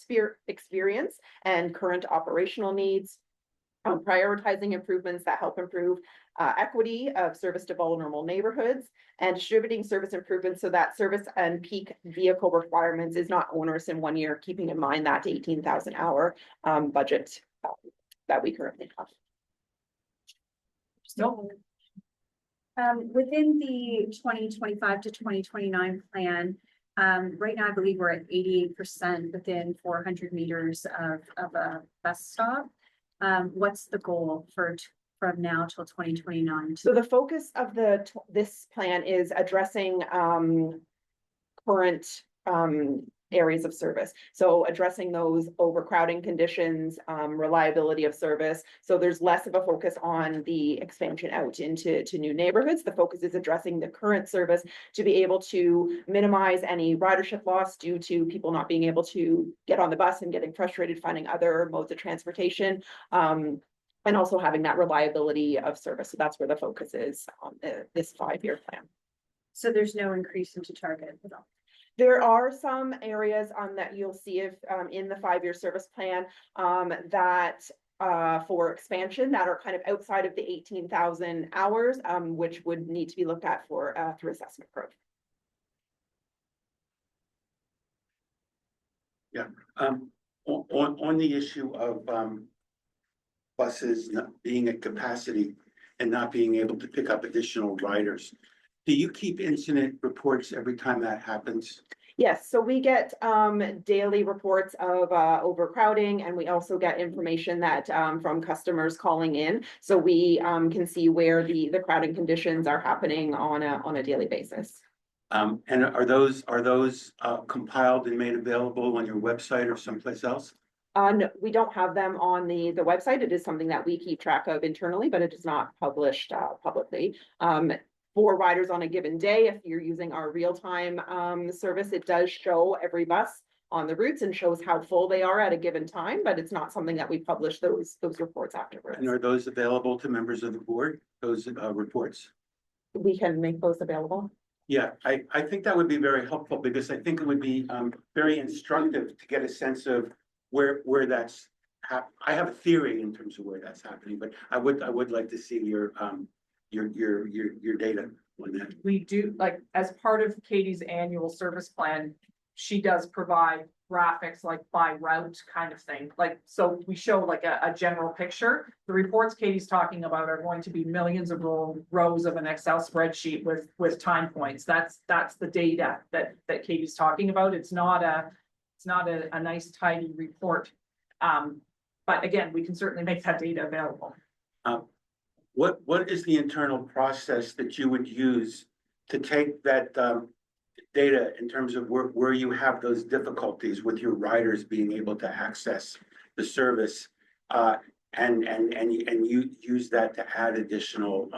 experience and current operational needs. Prioritizing improvements that help improve equity of service to vulnerable neighborhoods, and distributing service improvements so that service and peak vehicle requirements is not onerous in 1 year, keeping in mind that 18,000 hour budget that we currently have. So, Within the 2025 to 2029 plan, right now, I believe we're at 88% within 400 meters of a bus stop. What's the goal for from now till 2029? So the focus of this plan is addressing current areas of service. So addressing those overcrowding conditions, reliability of service. So there's less of a focus on the expansion out into new neighborhoods. The focus is addressing the current service to be able to minimize any ridership loss due to people not being able to get on the bus and getting frustrated finding other modes of transportation. And also having that reliability of service. So that's where the focus is on this 5-year plan. So there's no increase into target at all? There are some areas that you'll see if in the 5-year service plan that for expansion that are kind of outside of the 18,000 hours, which would need to be looked at for through assessment growth. Yeah, on the issue of buses not being at capacity and not being able to pick up additional riders, do you keep incident reports every time that happens? Yes, so we get daily reports of overcrowding, and we also get information that from customers calling in. So we can see where the crowding conditions are happening on a daily basis. And are those compiled and made available on your website or someplace else? No, we don't have them on the website. It is something that we keep track of internally, but it is not published publicly. For riders on a given day, if you're using our real-time service, it does show every bus on the routes and shows how full they are at a given time, but it's not something that we publish those reports afterwards. And are those available to members of the board, those reports? We can make those available. Yeah, I think that would be very helpful, because I think it would be very instructive to get a sense of where that's I have a theory in terms of where that's happening, but I would like to see your data on that. we do, like, as part of Katie's annual service plan, she does provide graphics like by route kind of thing. Like, so we show like a general picture. The reports Katie's talking about are going to be millions of rows of an Excel spreadsheet with time points. That's the data that Katie's talking about. It's not a nice tidy report. But again, we can certainly make that data available. What is the internal process that you would use to take that data in terms of where you have those difficulties with your riders being able to access the service, and you use that to add additional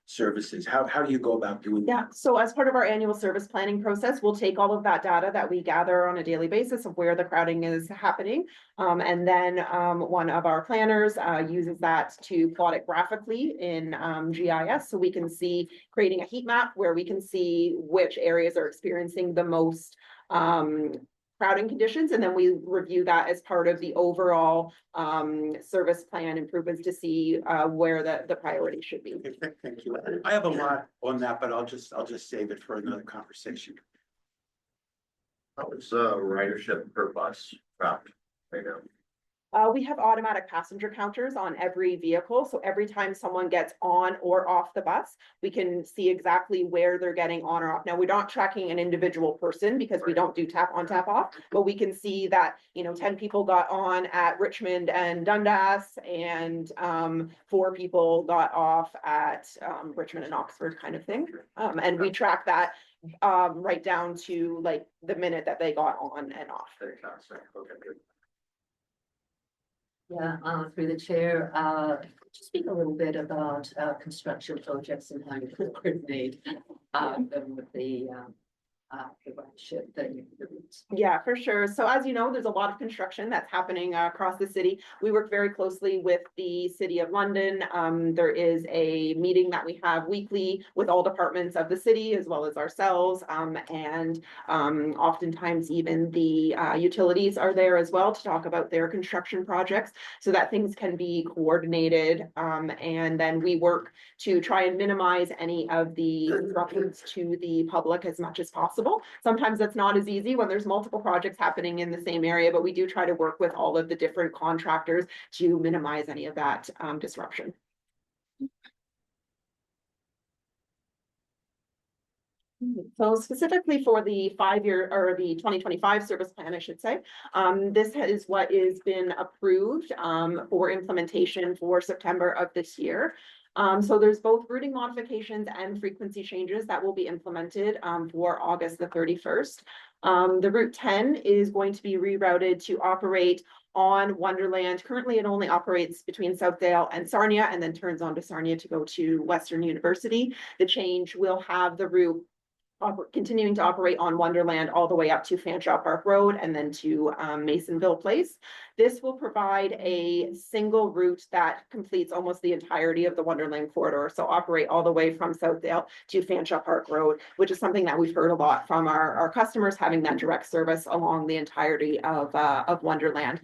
services? How do you go about doing that? Yeah, so as part of our annual service planning process, we'll take all of that data that we gather on a daily basis of where the crowding is happening. And then one of our planners uses that to plot it graphically in GIS, so we can see, creating a heat map where we can see which areas are experiencing the most crowding conditions, and then we review that as part of the overall service plan improvements to see where the priority should be. Okay, thank you. I have a lot on that, but I'll just save it for another conversation. How is ridership per bus route right now? We have automatic passenger counters on every vehicle. So every time someone gets on or off the bus, we can see exactly where they're getting on or off. Now, we're not tracking an individual person because we don't do tap on, tap off, but we can see that, 10 people got on at Richmond and Dundas, and 4 people got off at Richmond and Oxford, kind of thing. And we track that right down to like the minute that they got on and off. Fantastic. Okay, good. Yeah, through the chair, just speak a little bit about, construction projects and how you coordinate, them with the ship, the routes. Yeah, for sure. So as you know, there's a lot of construction that's happening across the city. We work very closely with the City of London. There is a meeting that we have weekly with all departments of the city as well as ourselves. And oftentimes even the utilities are there as well to talk about their construction projects so that things can be coordinated. And then we work to try and minimize any of the disruptions to the public as much as possible. Sometimes that's not as easy when there's multiple projects happening in the same area, but we do try to work with all of the different contractors to minimize any of that disruption. So specifically for the 5-year or the 2025 service plan, I should say, this is what is been approved for implementation for September of this year. So there's both routing modifications and frequency changes that will be implemented for August the 31st. The Route 10 is going to be rerouted to operate on Wonderland. Currently, it only operates between Southdale and Sarnia and then turns on to Sarnia to go to Western University. The change will have the route continuing to operate on Wonderland all the way up to Fanshawe Park Road and then to Masonville Place. This will provide a single route that completes almost the entirety of the Wonderland corridor. So operate all the way from Southdale to Fanshawe Park Road, which is something that we've heard a lot from our customers, having that direct service along the entirety of Wonderland.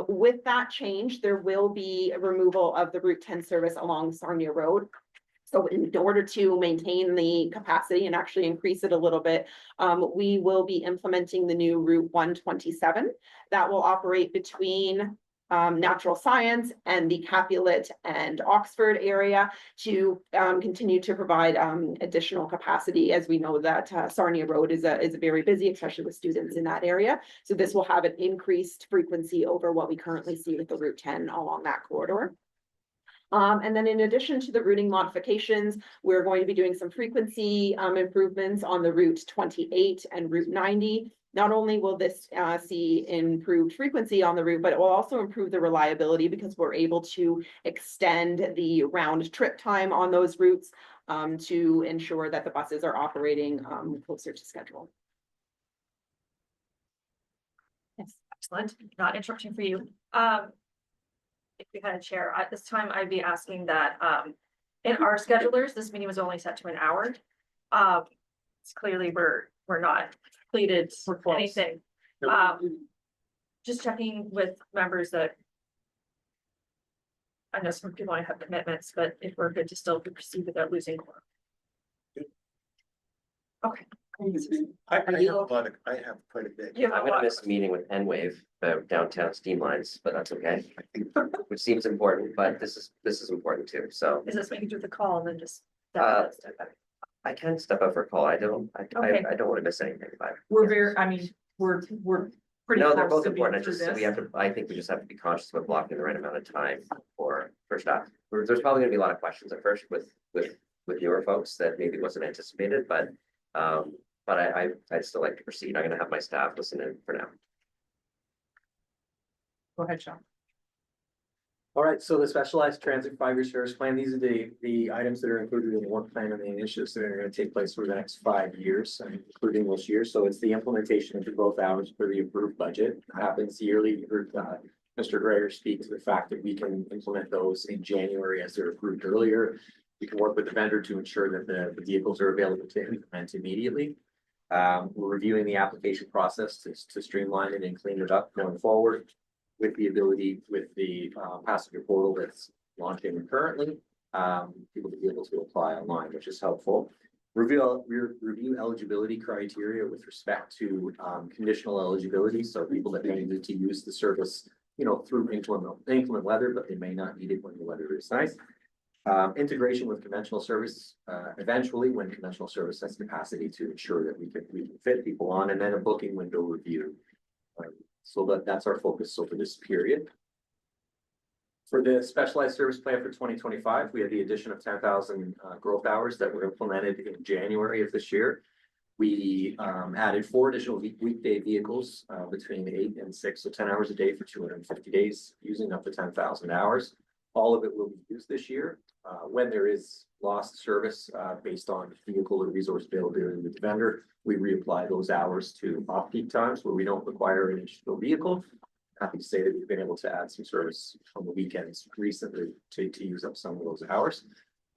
With that change, there will be a removal of the Route 10 service along Sarnia Road. So in order to maintain the capacity and actually increase it a little bit, we will be implementing the new Route 127 that will operate between natural science and the Capulet and Oxford area to continue to provide additional capacity, as we know that Sarnia Road is a very busy, especially with students in that area. So this will have an increased frequency over what we currently see with the Route 10 along that corridor. And then in addition to the routing modifications, we're going to be doing some frequency improvements on the Route 28 and Route 90. Not only will this see improved frequency on the route, but it will also improve the reliability because we're able to extend the round trip time on those routes to ensure that the buses are operating closer to schedule. Yes, excellent. Not interrupting for you. If we had a chair at this time, I'd be asking that in our schedulers, this meeting was only set to an hour. It's clearly we're not completed anything. Just checking with members that I know some people might have commitments, but if we're good to still proceed without losing quorum. Okay. I have quite a bit. You have a I'm gonna lot. miss a meeting with Enwave about downtown steam lines, but that's okay. Which seems important, but this is important too, so. Is this making through the call and then just? I can step out for a call. I don't want to miss anything, but. We're very, I mean, we're pretty. No, they're close both to being important. through We this. have to, I think we just have to be conscious about blocking the right amount of time for staff. There's probably gonna be a lot of questions at first with newer folks that maybe wasn't anticipated, but I'd still like to proceed. I'm gonna have my staff listen in for now. Go ahead, Sean. All right, so the specialized transit 5-year service plan, these are the items that are included in the work plan and the initiatives that are going to take place for the next 5 years, including this year. So it's the implementation of the growth hours for the approved budget. It happens yearly. You heard Mr. Greger speak to the fact that we can implement those in January as they're approved earlier. We can work with the vendor to ensure that the vehicles are available to implement immediately. We're reviewing the application process to streamline it and clean it up going forward, with the ability with the passenger portal that's launching currently, people to be able to apply online, which is helpful. Review eligibility criteria with respect to conditional eligibility, so people that may need to use the service, through inclement weather, but they may not need it when the weather is nice. Integration with conventional service, eventually when conventional service has capacity to ensure that we can fit people on, and then a booking window review. So that's our focus over this period. For the specialized service plan for 2025, we had the addition of 10,000 growth hours that were implemented in January of this year. We added 4 additional weekday vehicles between 8 and 6, so 10 hours a day for 250 days, using up to 10,000 hours. All of it will be used this year. When there is lost service based on vehicle or resource availability with the vendor, we reapply those hours to off-peak times where we don't require an additional vehicle. Happy to say that we've been able to add some service on the weekends recently to use up some of those hours.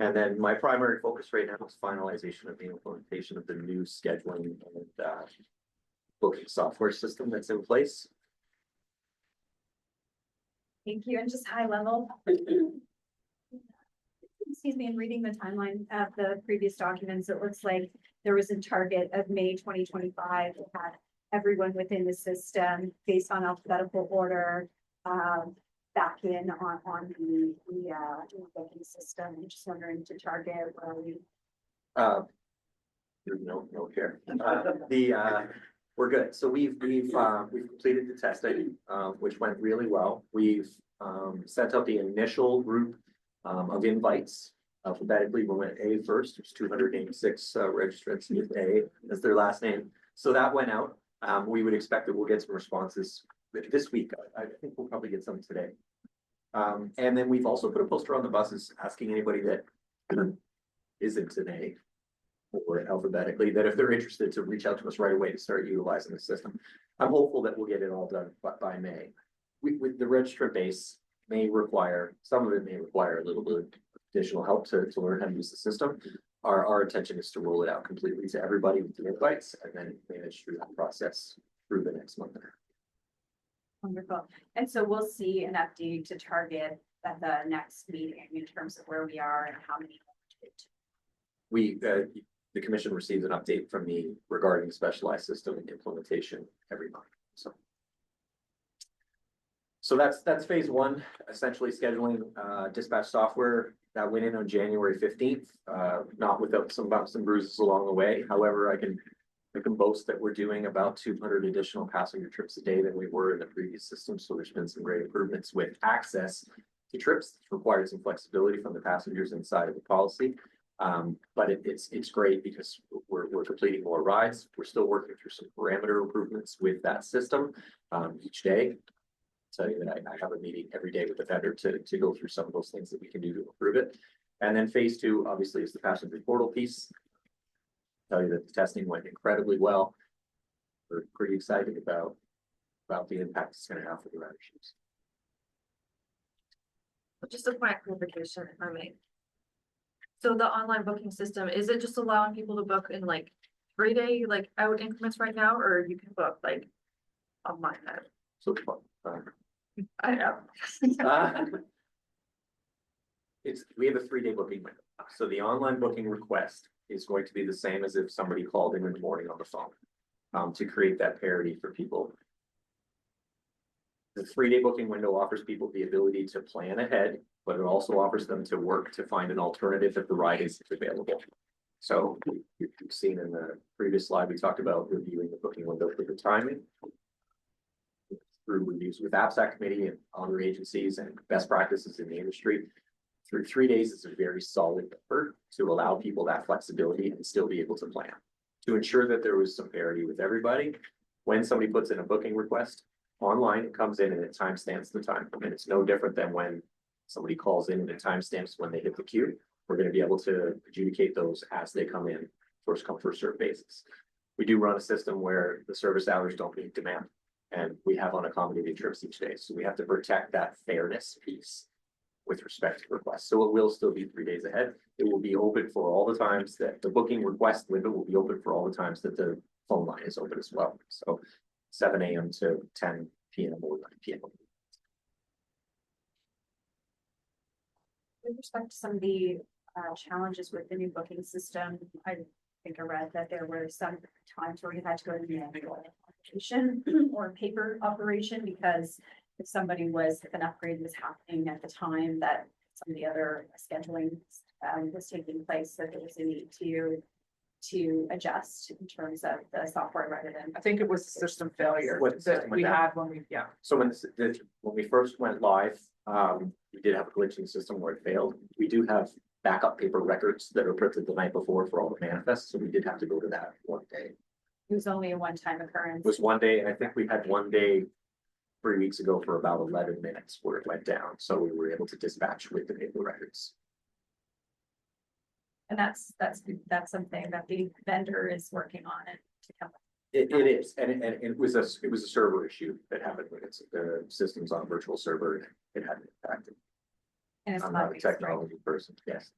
And then my primary focus right now is finalization of the implementation of the new scheduling and booking software system that's in place. Thank you, and just high level. Excuse me, in reading the timeline of the previous documents, it looks like there was a target of May 2025 that had everyone within the system based on alphabetical order back in on the booking system. I'm just wondering to target where we. There's no here. We're good. So we've completed the testing, which went really well. We've sent out the initial group of invites alphabetically. We went A first. There's 286 registrants with A as their last name. So that went out. We would expect that we'll get some responses this week. I think we'll probably get some today. And then we've also put a poster on the buses asking anybody that isn't today or alphabetically that if they're interested to reach out to us right away to start utilizing the system. I'm hopeful that we'll get it all done by May. With the registrant base some of it may require a little bit of additional help to learn how to use the system. Our intention is to roll it out completely to everybody with the invites and then manage through that process through the next month. Wonderful. And so we'll see an update to target at the next meeting in terms of where we are and how many. The commission receives an update from me regarding specialized system and implementation every month. So that's phase 1, essentially scheduling dispatch software that went in on January 15th, not without some bumps and bruises along the way. However, I can boast that we're doing about 200 additional passenger trips a day than we were in the previous system. So there's been some great improvements with access to trips. It's required some flexibility from the passengers inside of the policy. But it's great because we're completing more rides. We're still working through some parameter improvements with that system each day. Tell you that I have a meeting every day with the vendor to go through some of those things that we can do to improve it. And then phase 2, obviously, is the passenger portal piece. Tell you that the testing went incredibly well. We're pretty excited about the impact it's going to have for the riderships. Just a point of clarification, if I may. So the online booking system, is it just allowing people to book in like 3-day like out increments right now, or you can book like a month out? So I know. we have a 3-day booking window. So the online booking request is going to be the same as if somebody called in the morning on the phone to create that parity for people. The 3-day booking window offers people the ability to plan ahead, but it also offers them to work to find an alternative if the ride isn't available. So you've seen in the previous slide, we talked about reviewing the booking window for the timing. Through reviews with APSAC committee and other agencies and best practices in the industry. Through 3 days is a very solid effort to allow people that flexibility and still be able to plan. To ensure that there was some parity with everybody, when somebody puts in a booking request online, it comes in and it timestamps the time. And it's no different than when somebody calls in and it timestamps when they hit the queue. We're going to be able to adjudicate those as they come in, first come, first served basis. We do run a system where the service hours don't meet demand. And we have unaccommodated trips each day. So we have to protect that fairness piece with respect to requests. So it will still be 3 days ahead. It will be open for all the times that the booking request window will be open for all the times that the phone line is open as well. So 7 a.m. to 10 p.m. or 9 p.m. With respect to some of the challenges with the new booking system, I think I read that there were some times where you had to go to the manual application or paper operation because if an upgrade was happening at the time that some of the other scheduling was taking place, that there was a need to adjust in terms of the software rather than. I think it was system failure What system that went we down? had when we, So when we first went live, we did have a glitch in the system where it failed. We do have backup paper records that are printed the night before for all the manifests, so we did have to go to that one day. It was only a one-time occurrence. It was one day, and I think we had one day 3 weeks ago for about 11 minutes where it went down, so we were able to dispatch with the paper records. And that's something that the vendor is working on it to come. It is, and it was a server issue that happened with it. The system's on a virtual server, and it had an impact. And it's I'm not not a technology person, yes.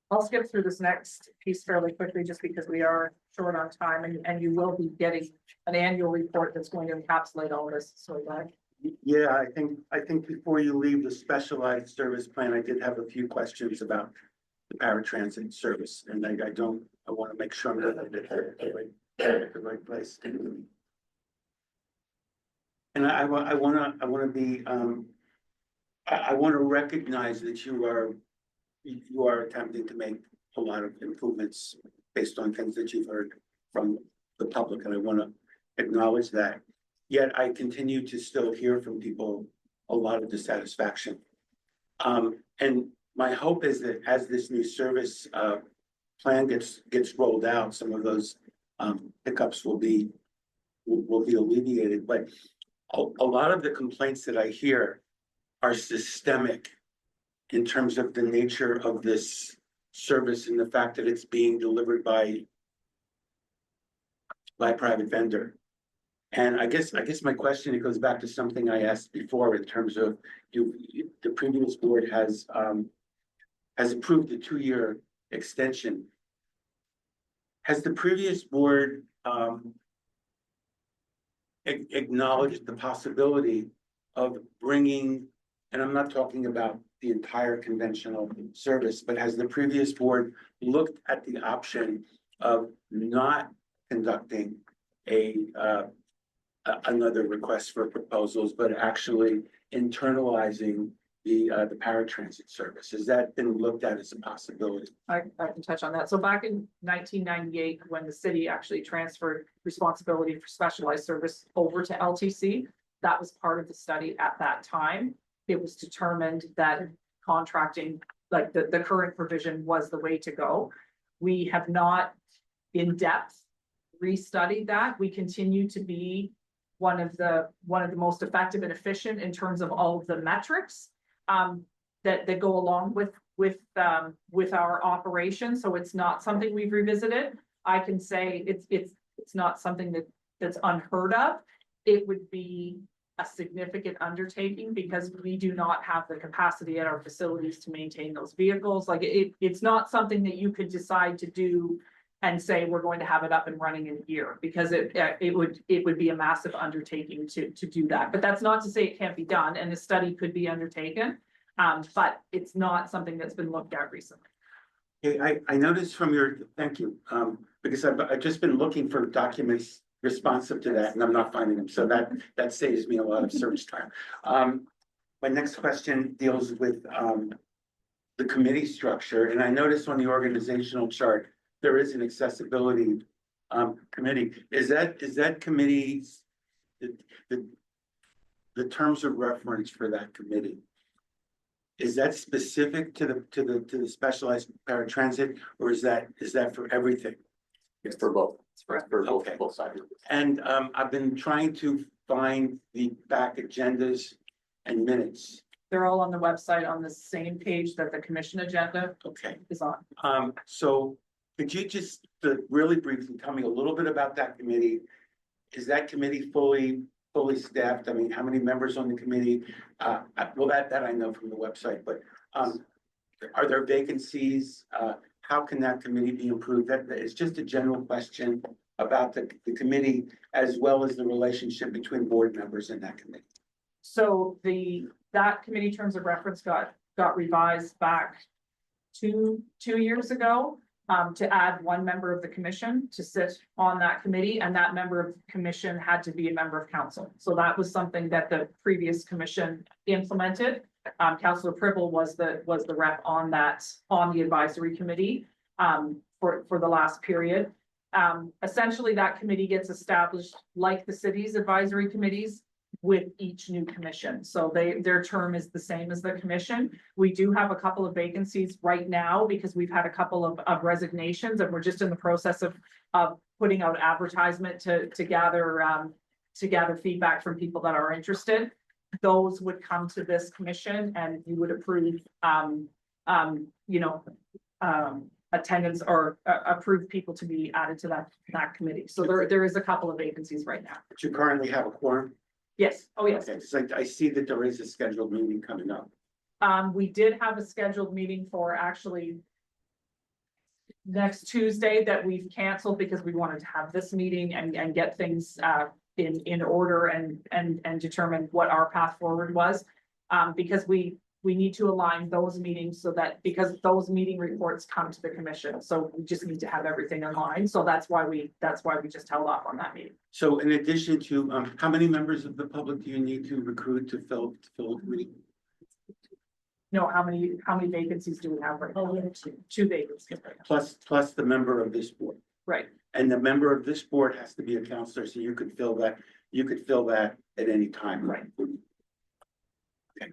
I'll skip through this next piece fairly quickly, just because we are short on time, and you will be getting an annual report that's going to encapsulate all this, so like. Yeah, I think before you leave the specialized service plan, I did have a few questions about the paratransit service, and I want to make sure I'm doing it at the right place. And I want to be, I want to recognize that you are attempting to make a lot of improvements based on things that you've heard from the public, and I want to acknowledge that. Yet I continue to still hear from people a lot of dissatisfaction. And my hope is that as this new service plan gets rolled out, some of those hiccups will be alleviated. But a lot of the complaints that I hear are systemic in terms of the nature of this service and the fact that it's being delivered by private vendor. And I guess my question, it goes back to something I asked before in terms of the previous board has approved a 2-year extension. Has the previous board acknowledged the possibility of bringing, and I'm not talking about the entire conventional service, but has the previous board looked at the option of not conducting another request for proposals, but actually internalizing the paratransit service? Has that been looked at as a possibility? I can touch on that. So back in 1998, when the city actually transferred responsibility for specialized service over to LTC, that was part of the study at that time. It was determined that contracting, like the current provision, was the way to go. We have not in depth restudied that. We continue to be one of the most effective and efficient in terms of all of the metrics that go along with our operation. So it's not something we've revisited. I can say it's not something that's unheard of. It would be a significant undertaking because we do not have the capacity at our facilities to maintain those vehicles. Like it's not something that you could decide to do and say, we're going to have it up and running in a year, because it would be a massive undertaking to do that. But that's not to say it can't be done, and the study could be undertaken. But it's not something that's been looked at recently. Okay, I noticed from your, thank you, because I've just been looking for documents responsive to that, and I'm not finding them. So that saves me a lot of search time. My next question deals with the committee structure, and I noticed on the organizational chart, there is an accessibility committee. Is that committee, the terms of reference for that committee? Is that specific to the specialized paratransit, or is that for everything? It's for both. It's for both, Okay. both sides. And I've been trying to find the back agendas and minutes. They're all on the website on the same page that the commission agenda Okay. is on. So could you just really briefly tell me a little bit about that committee? Is that committee fully staffed? I mean, how many members on the committee? Well, that I know from the website, but are there vacancies? How can that committee be improved? That is just a general question about the committee, as well as the relationship between board members in that committee. So that committee terms of reference got revised back two years ago. To add one member of the commission to sit on that committee, and that member of the commission had to be a member of council. So that was something that the previous commission implemented. Councillor Pribble was the rep on the advisory committee for the last period. Essentially, that committee gets established like the city's advisory committees with each new commission. So their term is the same as the commission. We do have a couple of vacancies right now because we've had a couple of resignations and we're just in the process of putting out advertisement to gather feedback from people that are interested. Those would come to this commission and you would approve, attendance or approve people to be added to that committee. So there is a couple of vacancies right now. But you currently have a quorum? Yes, oh yes. Okay, so I see that there is a scheduled meeting coming up. We did have a scheduled meeting for actually next Tuesday that we've canceled because we wanted to have this meeting and get things in order and determine what our path forward was. Because we need to align those meetings so that, because those meeting reports come to the commission, so we just need to have everything in line. So that's why we just held off on that meeting. So in addition to, how many members of the public do you need to recruit to fill a committee? No, how many vacancies do we have right now? Two vacancies right now. Plus the member of this board. Right. And the member of this board has to be a counselor, so you could fill that at any time. Right. Okay.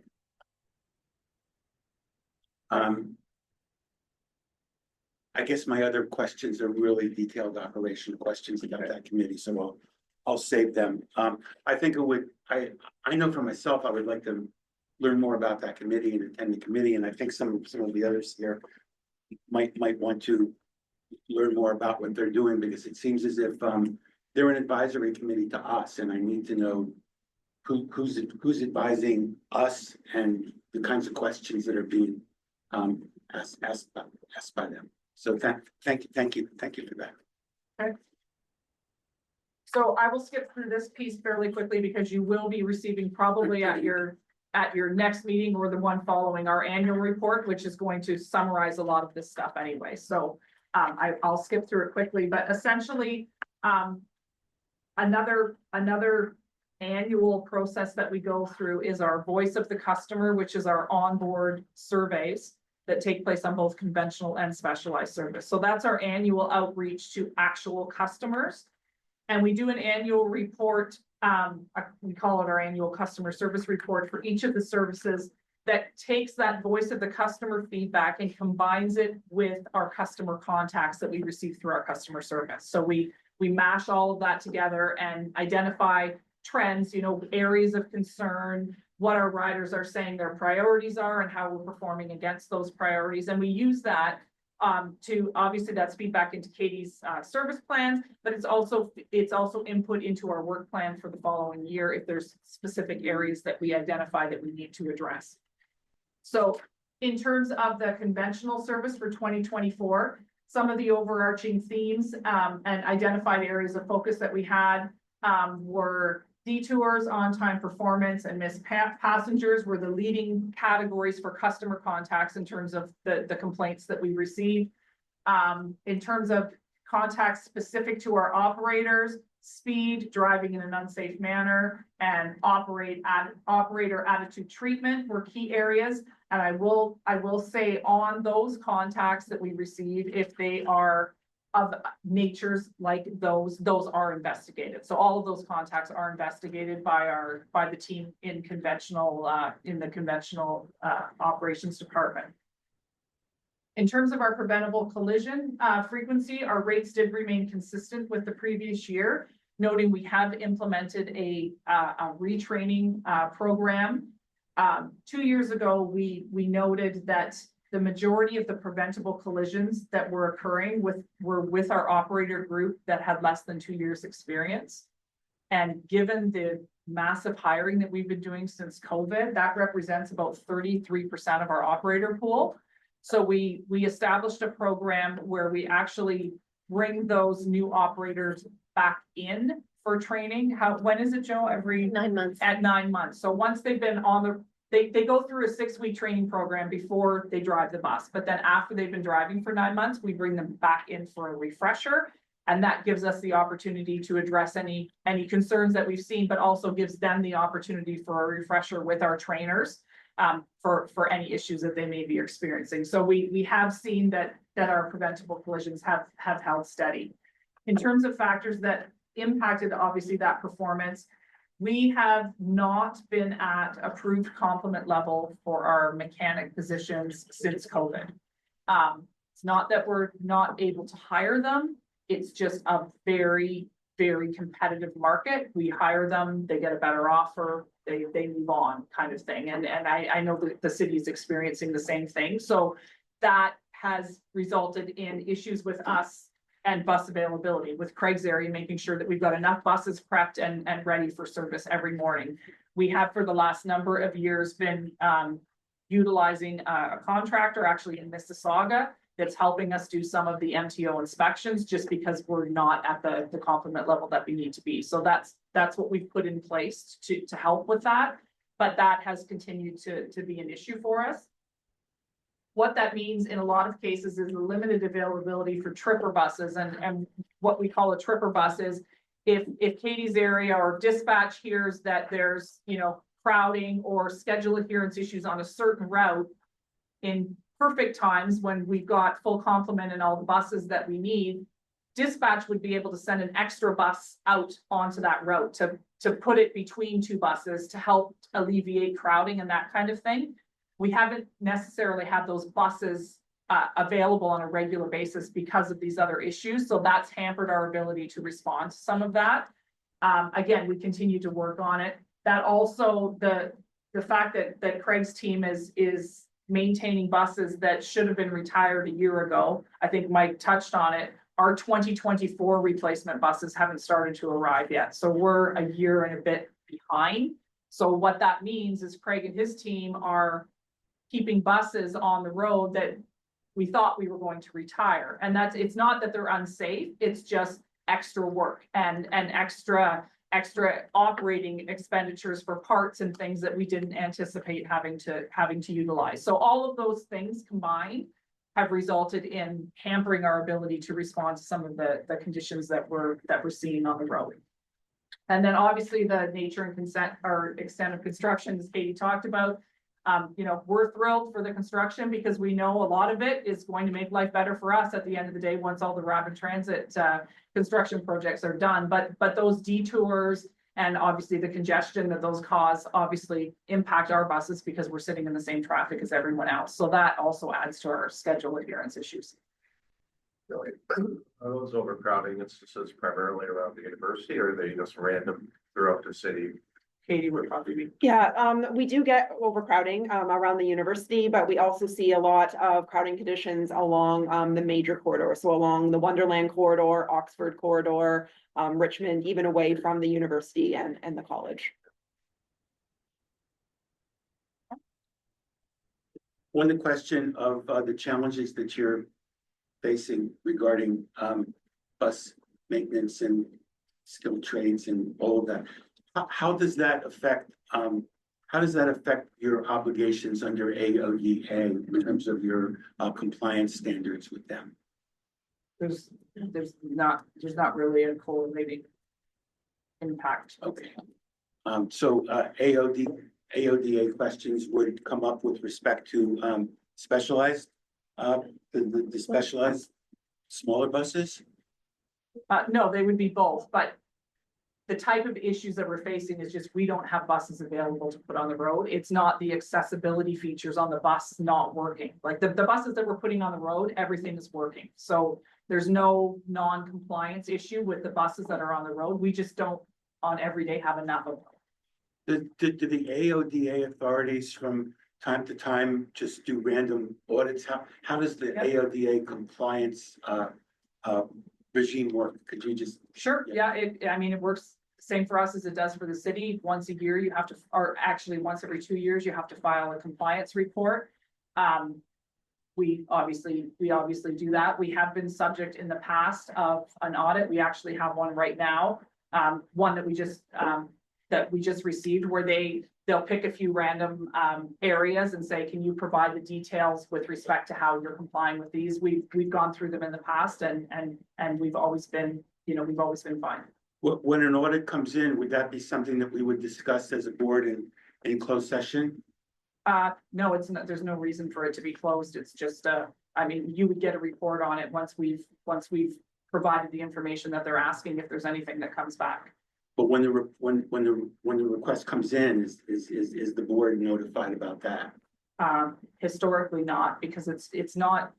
I guess my other questions are really detailed operational questions about that committee, so I'll save them. I think I know for myself, I would like to learn more about that committee and attend the committee, and I think some of the others here might want to learn more about what they're doing, because it seems as if they're an advisory committee to us, and I need to know who's advising us and the kinds of questions that are being asked by them. So thank you for that. Okay. So I will skip through this piece fairly quickly because you will be receiving probably at your next meeting or the one following our annual report, which is going to summarize a lot of this stuff anyway. So I'll skip through it quickly, but essentially another annual process that we go through is our voice of the customer, which is our onboard surveys that take place on both conventional and specialized service. So that's our annual outreach to actual customers. And we do an annual report, we call it our annual customer service report for each of the services, that takes that voice of the customer feedback and combines it with our customer contacts that we receive through our customer service. So we mash all of that together and identify trends, areas of concern, what our riders are saying their priorities are and how we're performing against those priorities. And we use that to, obviously that's feedback into Katie's service plans, but it's also input into our work plan for the following year if there's specific areas that we identify that we need to address. So in terms of the conventional service for 2024, some of the overarching themes and identified areas of focus that we had were detours, on-time performance, and missed passengers were the leading categories for customer contacts in terms of the complaints that we received. In terms of contacts specific to our operators, speed, driving in an unsafe manner, and operator attitude treatment were key areas. And I will say on those contacts that we receive, if they are of natures like those are investigated. So all of those contacts are investigated by the team in the conventional operations department. In terms of our preventable collision frequency, our rates did remain consistent with the previous year, noting we have implemented a retraining program. 2 years ago, we noted that the majority of the preventable collisions that were occurring were with our operator group that had less than 2 years experience. And given the massive hiring that we've been doing since COVID, that represents about 33% of our operator pool. So we established a program where we actually bring those new operators back in for training. When is it, Joe? Every 9 months. At 9 months. So once they've been on they go through a 6-week training program before they drive the bus. But then after they've been driving for 9 months, we bring them back in for a refresher. And that gives us the opportunity to address any concerns that we've seen, but also gives them the opportunity for a refresher with our trainers for any issues that they may be experiencing. So we have seen that our preventable collisions have held steady. In terms of factors that impacted obviously that performance, We have not been at approved complement level for our mechanic positions since COVID. It's not that we're not able to hire them, it's just a very, very competitive market. We hire them, they get a better offer, they move on kind of thing. And I know that the city is experiencing the same thing. So that has resulted in issues with us and bus availability with Craig's area, making sure that we've got enough buses prepped and ready for service every morning. We have for the last number of years been utilizing a contractor actually in Mississauga that's helping us do some of the MTO inspections just because we're not at the complement level that we need to be. So that's what we've put in place to help with that. But that has continued to be an issue for us. What that means in a lot of cases is the limited availability for tripper buses, and what we call a tripper bus is if Katie's area or dispatch hears that there's, you know, crowding or schedule adherence issues on a certain route in perfect times when we've got full complement and all the buses that we need, dispatch would be able to send an extra bus out onto that route to put it between two buses to help alleviate crowding and that kind of thing. We haven't necessarily had those buses available on a regular basis because of these other issues. So that's hampered our ability to respond to some of that. Again, we continue to work on it. That also, the fact that Craig's team is maintaining buses that should have been retired a year ago. I think Mike touched on it. Our 2024 replacement buses haven't started to arrive yet. So we're a year and a bit behind. So what that means is Craig and his team are keeping buses on the road that we thought we were going to retire. And it's not that they're unsafe, it's just extra work and extra operating expenditures for parts and things that we didn't anticipate having to utilize. So all of those things combined have resulted in hampering our ability to respond to some of the conditions that we're seeing on the road. And then obviously the nature and extent of construction, as Katie talked about. You know, we're thrilled for the construction because we know a lot of it is going to make life better for us at the end of the day once all the rapid transit construction projects are done. But those detours and obviously the congestion that those cause obviously impact our buses because we're sitting in the same traffic as everyone else. So that also adds to our schedule adherence issues. Really? Are those overcrowding instances primarily around the university, or are they just random throughout the city? Katie would probably be. Yeah, we do get overcrowding around the university, but we also see a lot of crowding conditions along the major corridor. So along the Wonderland corridor, Oxford corridor, Richmond, even away from the university and the college. One question of the challenges that you're facing regarding bus maintenance and skilled trades and all of that. How does that affect your obligations under AODA in terms of your compliance standards with them? There's not really a correlating impact. Okay. So AODA questions would come up with respect to specialized the specialized smaller buses? No, they would be both, but the type of issues that we're facing is just we don't have buses available to put on the road. It's not the accessibility features on the bus not working. Like the buses that we're putting on the road, everything is working. So there's no non-compliance issue with the buses that are on the road. We just don't on every day have enough of them. Do the AODA authorities from time to time just do random audits? How does the AODA compliance regime work? Could you just? Sure, yeah, I mean, it works the same for us as it does for the city. Once a year, you have to, or actually once every 2 years, you have to file a compliance report. We obviously do that. We have been subject in the past of an audit. We actually have one right now. One that we just received where they'll pick a few random areas and say, can you provide the details with respect to how you're complying with these? We've gone through them in the past and we've always been, fine. When an audit comes in, would that be something that we would discuss as a board in closed session? No, it's not, there's no reason for it to be closed. It's just, I mean, you would get a report on it once we've provided the information that they're asking if there's anything that comes back. But when the request comes in, is the board notified about that? Historically not, because it's not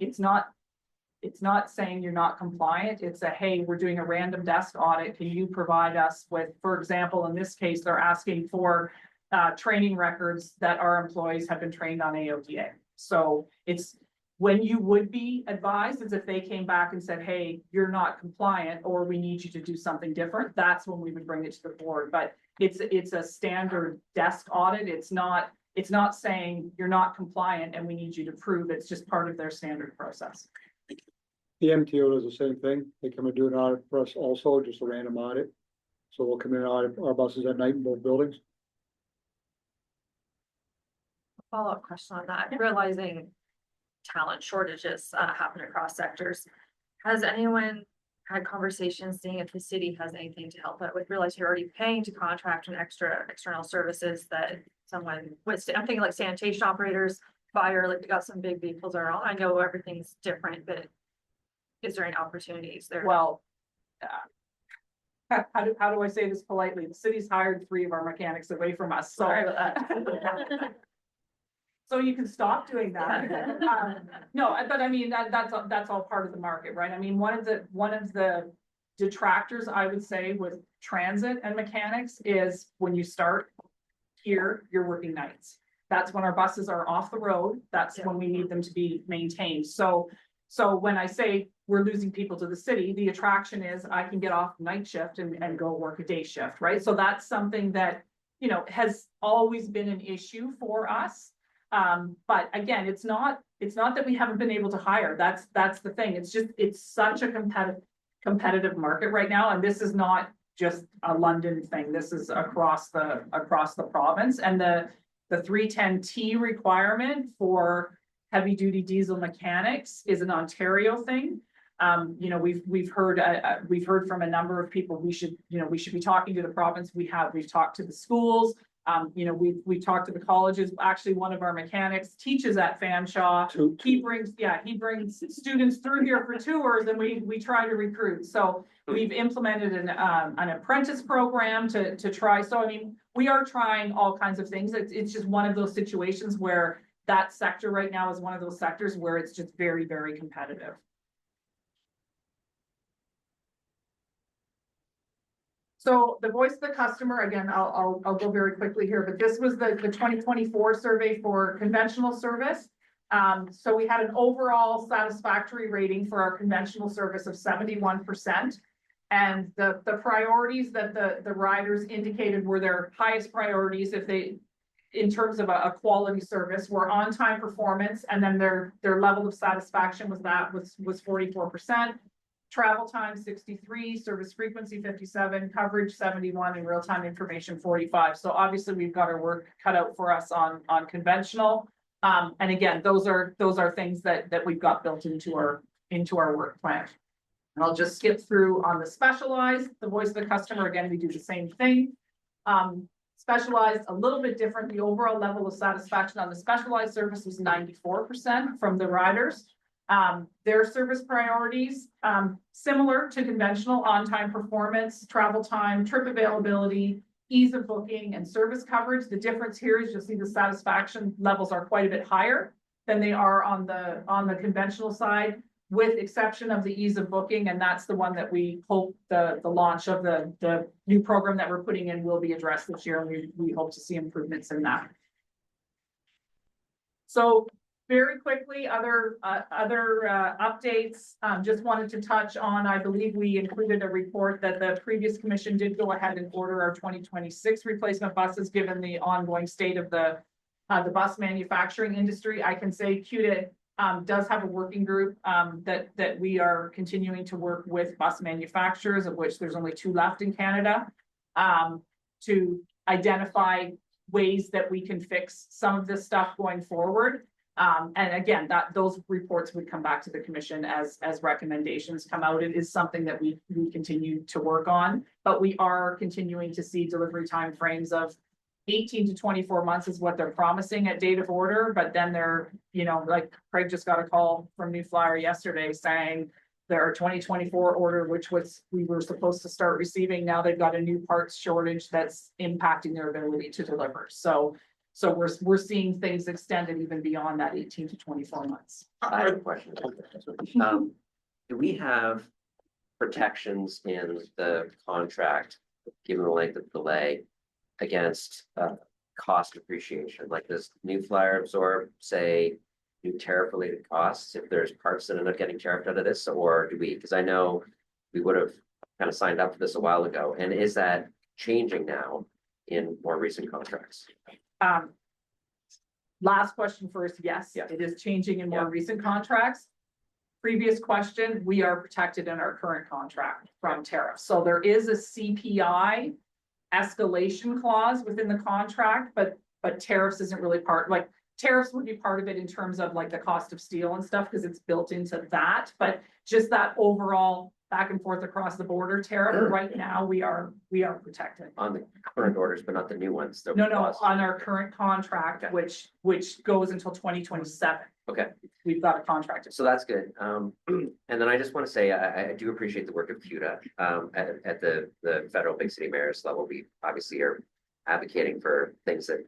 saying you're not compliant. It's a, hey, we're doing a random desk audit. Can you provide us with, for example, in this case, they're asking for training records that our employees have been trained on AODA. So it's when you would be advised is if they came back and said, hey, you're not compliant, or we need you to do something different. That's when we would bring it to the board. But it's a standard desk audit. It's not saying you're not compliant and we need you to prove. It's just part of their standard process. The MTO does the same thing. They come and do an audit for us also, just a random audit. So we'll come in and audit our buses at night in both buildings. Follow-up question on that, realizing talent shortages happen across sectors. Has anyone had conversations seeing if the city has anything to help it with? Realize you're already paying to contract an external services that someone with, I'm thinking like sanitation operators, fire, like they got some big vehicles around. I know everything's different, but is there any opportunities there? Well, how do I say this politely? The city's hired 3 of our mechanics away from us, so. Sorry about that. So you can stop doing that. No, but I mean, that's all part of the market, right? I mean, one of the detractors, I would say, with transit and mechanics is when you start here, you're working nights. That's when our buses are off the road. That's when we need them to be maintained. So when I say we're losing people to the city, the attraction is I can get off night shift and go work a day shift, right? So that's something that, you know, has always been an issue for us. But again, it's not that we haven't been able to hire. That's the thing. It's such a competitive market right now. And this is not just a London thing. This is across the province. And the 310T requirement for heavy duty diesel mechanics is an Ontario thing. You know, we've heard from a number of people, we should be talking to the province. We've talked to the schools. You know, we've talked to the colleges. Actually, one of our mechanics teaches at Fanshawe. He brings students through here for tours, and we try to recruit. So we've implemented an apprentice program to try. So I mean, we are trying all kinds of things. It's just one of those situations where that sector right now is one of those sectors where it's just very, very competitive. So the voice of the customer, again, I'll go very quickly here, but this was the 2024 survey for conventional service. So we had an overall satisfactory rating for our conventional service of 71%. And the priorities that the riders indicated were their highest priorities in terms of a quality service, were on-time performance, and then their level of satisfaction was 44%. Travel time 63, service frequency 57, coverage 71, and real-time information 45. So obviously we've got our work cut out for us on conventional. And again, those are things that we've got built into our work plan. And I'll just skip through on the specialized, the voice of the customer. Again, we do the same thing. Specialized, a little bit different. The overall level of satisfaction on the specialized service was 94% from the riders. Their service priorities, similar to conventional: on-time performance, travel time, trip availability, ease of booking, and service coverage. The difference here is you'll see the satisfaction levels are quite a bit higher than they are on the conventional side, with exception of the ease of booking. And that's the one that we hope the launch of the new program that we're putting in will be addressed this year. And we hope to see improvements in that. So very quickly, other updates, just wanted to touch on, I believe we included a report that the previous commission did go ahead and order our 2026 replacement buses, given the ongoing state of the bus manufacturing industry. I can say CUDA does have a working group that we are continuing to work with bus manufacturers, of which there's only 2 left in Canada, to identify ways that we can fix some of this stuff going forward. And again, those reports would come back to the commission as recommendations come out. It is something that we continue to work on, but we are continuing to see delivery time frames of 18 to 24 months is what they're promising at date of order. But then they're, you know, like Craig just got a call from New Flyer yesterday saying their 2024 order, which we were supposed to start receiving. Now they've got a new parts shortage that's impacting their ability to deliver. So we're seeing things extended even beyond that 18 to 24 months. I have a question. Do we have protections in the contract, given the length of delay, against cost appreciation? Like, does New Flyer absorb, say, new tariff related costs if there's parts that end up getting tariffed out of this, or do we? Because I know we would have kind of signed up for this a while ago, and is that changing now in more recent contracts? Last question first, yes, Yeah. it is changing in more Yeah. recent contracts. Previous question, we are protected in our current contract from tariffs. So there is a CPI escalation clause within the contract, but tariffs isn't really part, like tariffs would be part of it in terms of like the cost of steel and stuff, because it's built into that, but just that overall back and forth across the border tariff, right now, we are protected. On the current orders, but not the new ones? that No, we no, lost? on our current contract, which goes until 2027. Okay. We've got a contract. So that's good. And then I just want to say, I do appreciate the work of CUDA. At the federal big city mayors level, we obviously are advocating for things that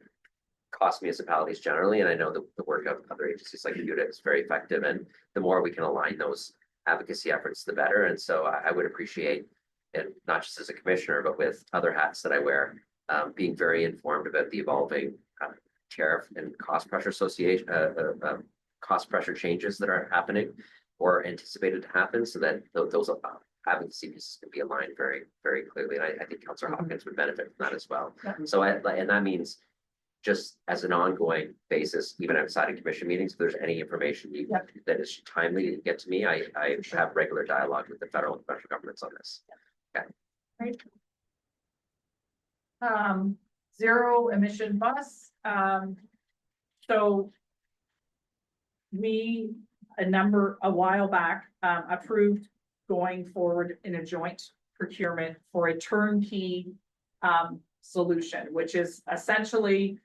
cost municipalities generally, and I know the work of other agencies like CUDA is very effective, and the more we can align those advocacy efforts, the better. And so I would appreciate, and not just as a commissioner, but with other hats that I wear, being very informed about the evolving tariff and cost pressure association, cost pressure changes that are happening or anticipated to happen, so that those advocacy pieces can be aligned very, very clearly. And I think Councillor Hopkins would benefit from that as well. Yeah. So and that means just as an ongoing basis, even outside of commission meetings, if there's any information that is timely to get to me, I have regular dialogue with the federal and provincial governments on this. Right. Zero emission bus. So we, a while back, approved going forward in a joint procurement for a turnkey solution, which is essentially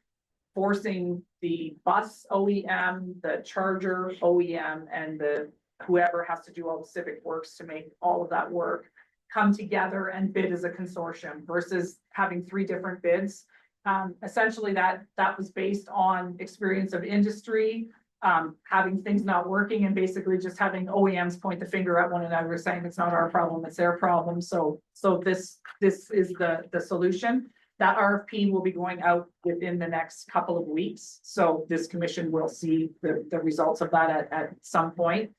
forcing the bus OEM, the charger OEM, and the whoever has to do all the civic works to make all of that work come together and bid as a consortium versus having 3 different bids. Essentially that was based on experience of industry, having things not working, and basically just having OEMs point the finger at one another saying it's not our problem, it's their problem. So this is the solution. That RFP will be going out within the next couple of weeks. So this commission will see the results of that at some point.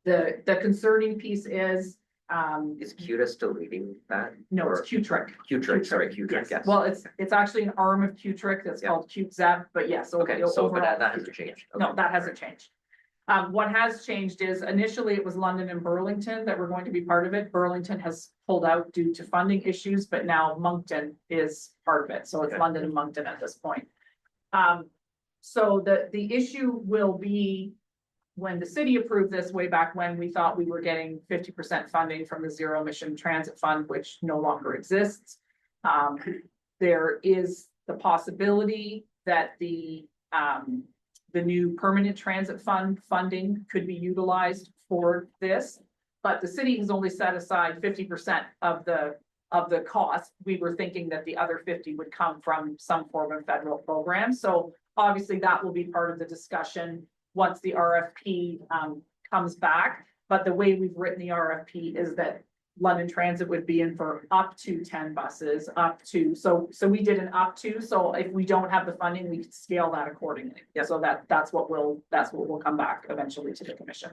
The concerning piece is CUDA still leading that? no, Or- it's Q-Trick. Q-Trick, sorry, Q-Trick, yes. Well, it's actually an arm of Q-Trick that's Yeah. called Q-Zeb, but yes. Okay, so but overall, that hasn't changed. No, Okay. that hasn't changed. What has changed is initially it was London and Burlington that were going to be part of it. Burlington has pulled out due to funding issues, but now Moncton is part of it. So it's Okay. London and Moncton at this point. So the issue will be when the city approved this way back when, we thought we were getting 50% funding from the Zero Emission Transit Fund, which no longer exists. There is the possibility that the new permanent transit fund funding could be utilized for this. But the city has only set aside 50% of the cost. We were thinking that the other 50 would come from some form of federal program. So obviously that will be part of the discussion once the RFP comes back. But the way we've written the RFP is that London Transit would be in for up to 10 buses, up to, so we did an up to, so if we don't have the funding, we could scale that accordingly. Yeah, so that's what will come back eventually to the commission.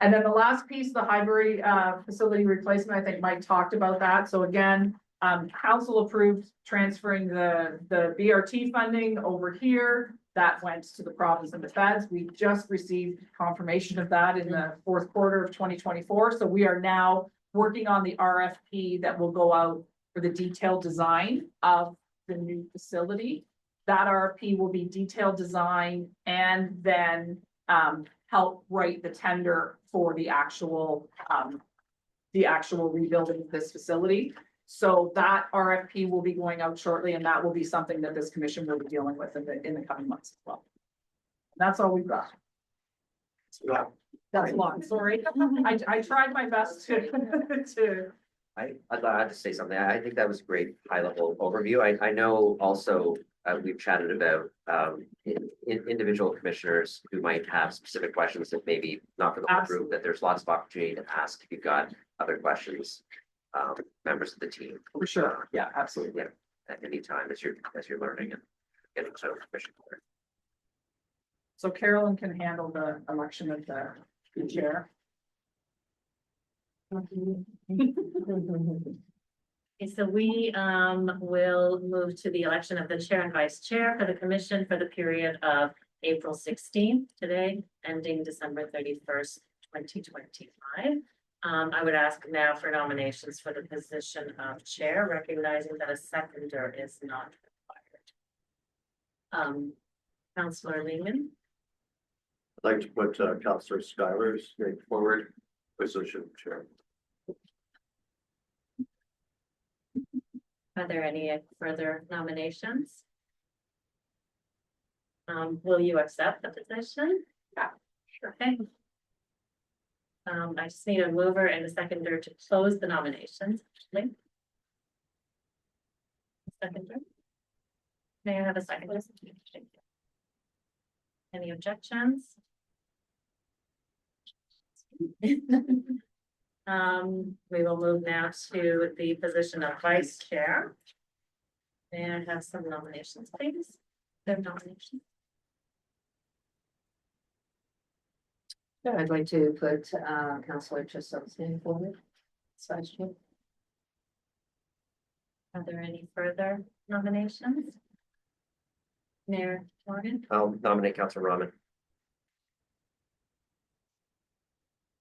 And then the last piece, the Highbury facility replacement, I think Mike talked about that. So again, council approved transferring the BRT funding over here. That went to the province and the feds. We just received confirmation of that in the fourth quarter of 2024. So we are now working on the RFP that will go out for the detailed design of the new facility. That RFP will be detailed design and then help write the tender for the actual rebuilding of this facility. So that RFP will be going out shortly, and that will be something that this commission will be dealing with in the coming months as well. That's all we've got. That's long, sorry. I tried my best to. I'd like to say something. I think that was a great high level overview. I know also, we've chatted about, individual commissioners who might have specific questions that maybe not for the whole group, that there's lots of opportunity to ask if you've got other questions. Members of the team. For sure, yeah, absolutely. At any time as you're learning and getting to know commission. So Carolyn can handle the election of the chair. Okay, so we will move to the election of the chair and vice chair for the commission for the period of April 16th today, ending December 31st, 2025. I would ask now for nominations for the position of chair, recognizing that a seconder is not required. Councillor Lehman, I'd like to put Councillor Schuyler's name forward, position of chair. are there any further nominations? Will you accept the position? Yeah, sure. Okay. I just need a mover and a seconder to close the nominations. Seconder. May I have a second? Any objections? We will move now to the position of vice chair. May I have some nominations, please? Their nominations. Sure, I'd like to put Councillor Tristel's name forward. Vice chair. Are there any further nominations? Mayor Morgan? I'll nominate Councilor Rahman.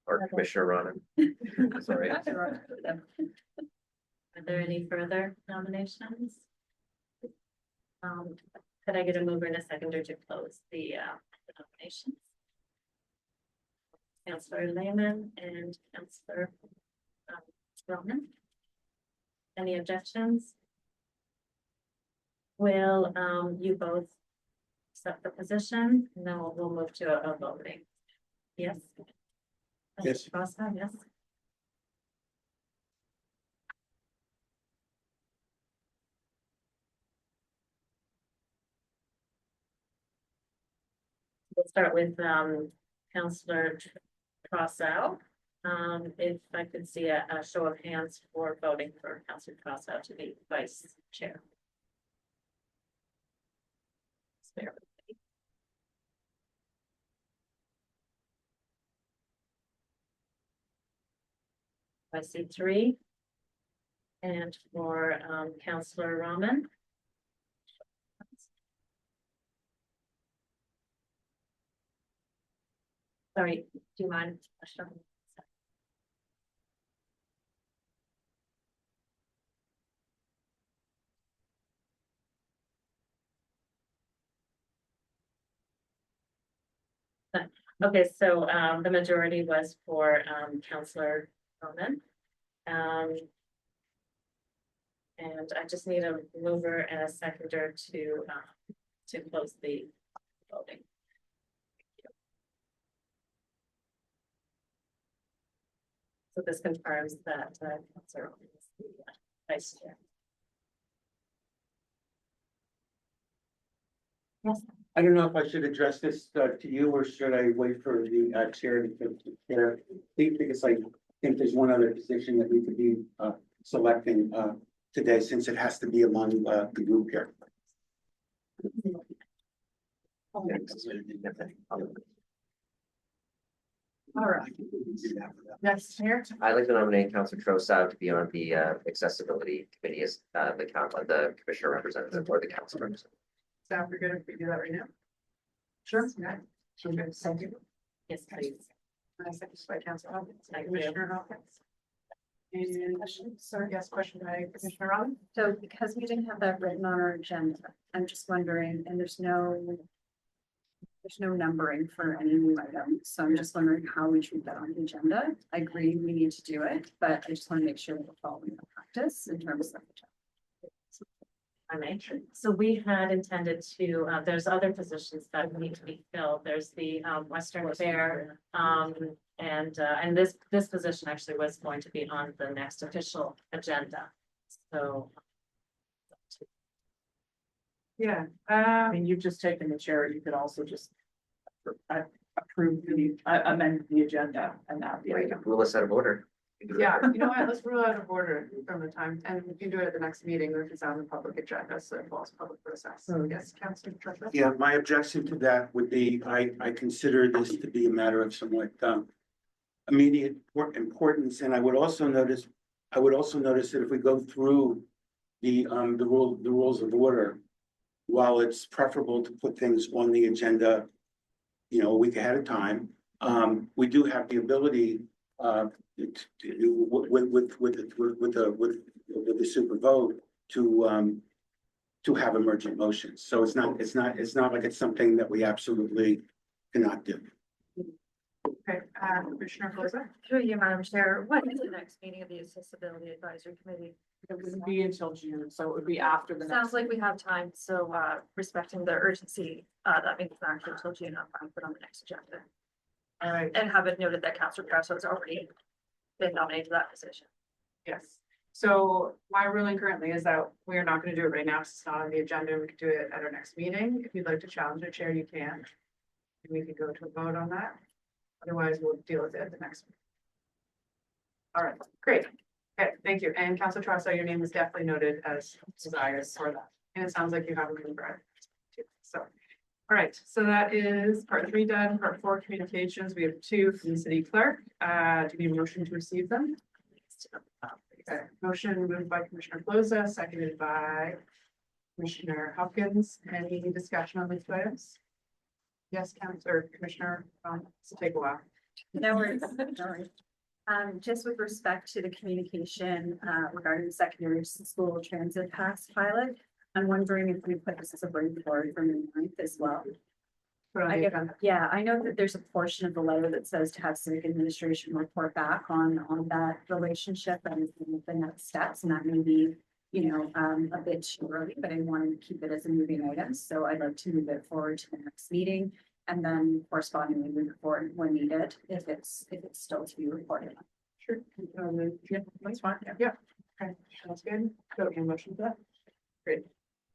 Or Commissioner Rahman. Sorry. Are there any further nominations? Could I get a mover and a seconder to close the nominations? Councillor Lehman and Councillor Rahman. Any objections? Will you both accept the position? And then we'll move to a voting. Yes? Yes. Costa, yes. We'll start with Councillor Trossel. If I could see a show of hands for voting for Councillor Trossel to be vice chair. I see 3. And for Councillor Rahman. Sorry, do you mind? Okay, so the majority was for Councillor Rahman. And I just need a mover and a seconder to close the voting. So this confirms that Councillor Rahman is the vice chair. Yes. I don't know if I should address this to you, or should I wait for the chair to chair? Because I think there's one other position that we could be selecting today, since it has to be among the group here. All right. Yes, Mayor. I'd like to nominate Councilor Trossel to be on the accessibility committee as the commissioner representative or the council representative. Staff, you're good if we do that right now? Sure. Yeah. So I'm gonna send you. Yes, please. Second by Councilor Hawkins, Thank you. Commissioner Hawkins. And question, sorry, yes, question by Commissioner Robin. So because we didn't have that written on our agenda, I'm just wondering, and there's no numbering for any new items. So I'm just wondering how we treat that on the agenda. I agree we need to do it, but I just want to make sure we're following the practice in terms of. I may. So we had intended to, there's other positions that need to be filled. There's the Western Fair. And this position actually was going to be on the next official agenda. So. Yeah, I mean, you've just taken the chair, you could also just approve amend the agenda and that. Yeah, you can rule us out of order. You can do Yeah, that. you know what, let's rule out of order from the time, and we can do it at the next meeting, if it's on the public agenda, so it involves public process. So yes, Councilor Trevor. Yeah, my objection to that would be, I consider this to be a matter of somewhat immediate importance, and I would also notice that if we go through the rules of order, while it's preferable to put things on the agenda, you know, a week ahead of time, we do have the ability with the super vote to have emergent motions. So it's not like it's something that we absolutely cannot do. Okay, Commissioner Closer. Through you, Madam Chair, what is the next meeting of the Accessibility Advisory Committee? It wouldn't be until June, so it would be after the next. Sounds like we have time, so respecting the urgency, that means not until June, I'm fine, put on the next agenda. All right, And have it noted that Councilor Kraus has already been nominated to that position. yes. So my ruling currently is that we are not going to do it right now, 'cause it's not on the agenda, we could do it at our next meeting. If you'd like to challenge the chair, you can. And we could go to a vote on that. Otherwise, we'll deal with it at the next. All right, great. Okay, thank you. And Councilor Trossel, your name is definitely noted as desires for that. And it sounds like you have a good bread too. So, all right, so that is part 3 done. Part 4 communications. We have 2 from the city clerk. Do you need a motion to receive them? Okay, motion moved by Commissioner Floza, seconded by Commissioner Hopkins. Any discussion on these items? Yes, Councilor Commissioner, this will take a while. No worries, no worries. Just with respect to the communication, regarding the secondary school transit pass pilot, I'm wondering if we put this as a bring forward for May 9th as well. Put on the agenda. Yeah, I know that there's a portion of the letter that says to have civic administration report back on that relationship and the next steps, and that may be, you know, a bit too early, but I wanted to keep it as a moving item, so I'd like to move it forward to the next meeting. And then correspondingly move it forward when needed, if it's still to be reported. Sure. Yeah, that's fine. Yeah. Okay, sounds good. So any motion for that?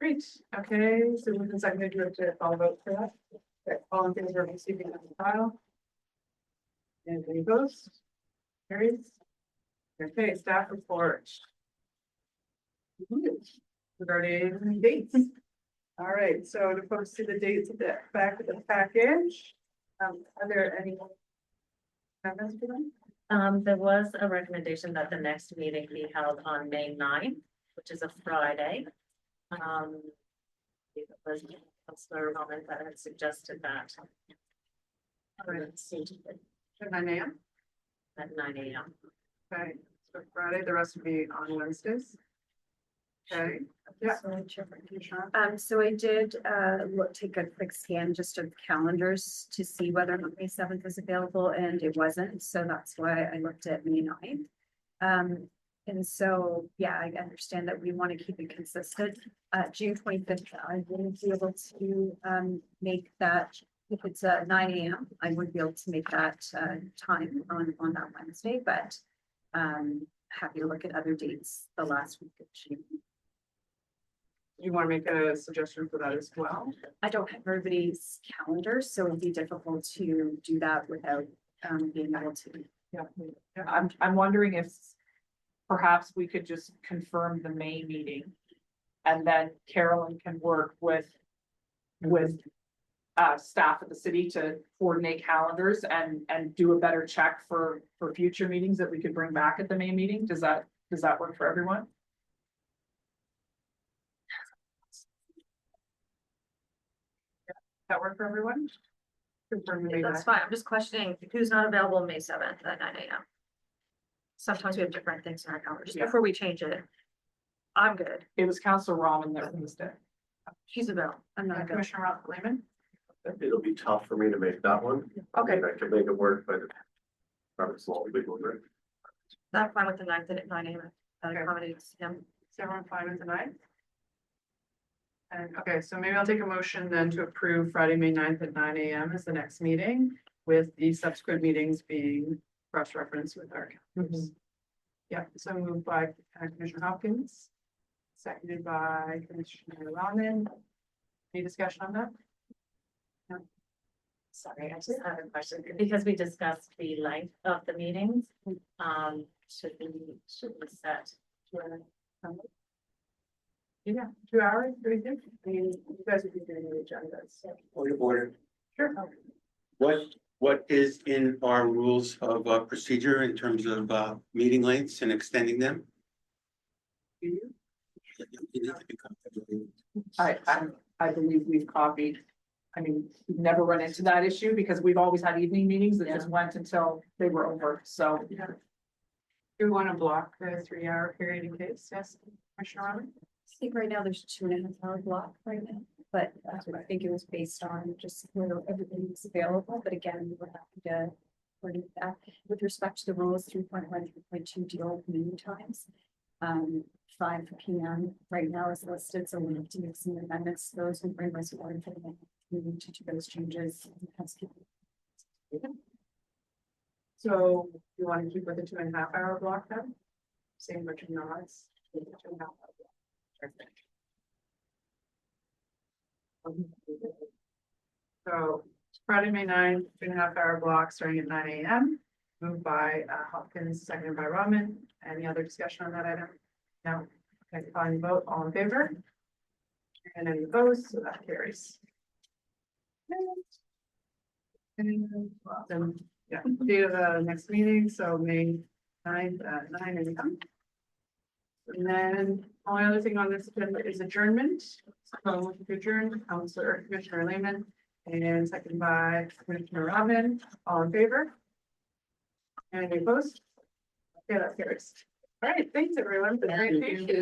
Great. Okay, so we can second to all vote for that. Okay, all in favor of receiving that file? And any opposed? Carries. Okay, staff report. Regarding dates. All right, so to post to the dates at the back of the package. Are there any comments for them? There was a recommendation that the next meeting be held on May 9th, which is a Friday. It was Councilor Roman that had suggested that. All right, at 9 a.m. At 9 a.m. Okay, so Friday, the rest will be on Wednesdays. Okay, yeah. So I did take a quick scan just of calendars to see whether or not May 7th was available, and it wasn't, so that's why I looked at May 9th. And so, yeah, I understand that we want to keep it consistent. June 25th, I wouldn't be able to make that, if it's 9 a.m., I wouldn't be able to make that time on that Wednesday, but happy to look at other dates the last week of June. You want to make a suggestion for that as well? I don't have everybody's calendar, so it'd be difficult to do that without being able to. Yeah. I'm wondering if perhaps we could just confirm the May meeting. And then Carolyn can work with staff at the city to coordinate calendars and do a better check for future meetings that we could bring back at the May meeting. Does that work for everyone? That work for everyone? Confirm the May That's 9th. fine, I'm just questioning who's not available May 7th at 9 a.m. Sometimes we have different things in our calendars. Yeah. Before we change it, I'm good. It was Council Rahman that raised it. She's available. I'm not available. Commissioner Rob Lehman? It'll be tough for me to make that one. Okay. I can make it work, but probably slowly we will work. I'm fine with the 9th at 9 a.m. That Okay. accommodates him. Is everyone fine with the 9th? And, okay, so maybe I'll take a motion then to approve Friday, May 9th at 9 AM as the next meeting, with the subsequent meetings being cross-referenced with our calendars. Yeah, so moved by Commissioner Hopkins, seconded by Commissioner Rahman. Any discussion on that? Sorry, I just have a question, because we discussed the length of the meetings, should we set? Yeah, 2 hours, what do you think? I mean, you guys would be doing the agendas. Point of order. Sure. What is in our rules of procedure in terms of meeting lengths and extending them? I believe we've copied. I mean, we've never run into that issue because we've always had evening meetings that just went until they were over, so. Yeah. Do we want to block the 3-hour period in case, yes, Commissioner Rahman? I think right now there's 2.5 hour block right now, but I think it was based on just where everything's available, but again, we're happy to. Coordinate that. With respect to the rules, 3.1, 3.2 deal with meeting times. 5 PM right now is listed, so we need to make some amendments. Those will bring us forward for the next meeting to do those changes. So you want to keep with the 2.5 hour block then? Same Richard nods. 2.5 hour block. So Friday, May 9th, 2.5 hour block starting at 9 AM. Moved by Hopkins, seconded by Rahman. Any other discussion on that item? No. Okay, fine, vote, all in favor? And any opposed, so that carries. And then, yeah, date of the next meeting, so May 9th at 9 AM. And then only other thing on this agenda is adjournment. So to adjourn, Commissioner Lehman, and second by Commissioner Rahman, all in favor? Any opposed? Okay, that carries. All right, thanks everyone. for the great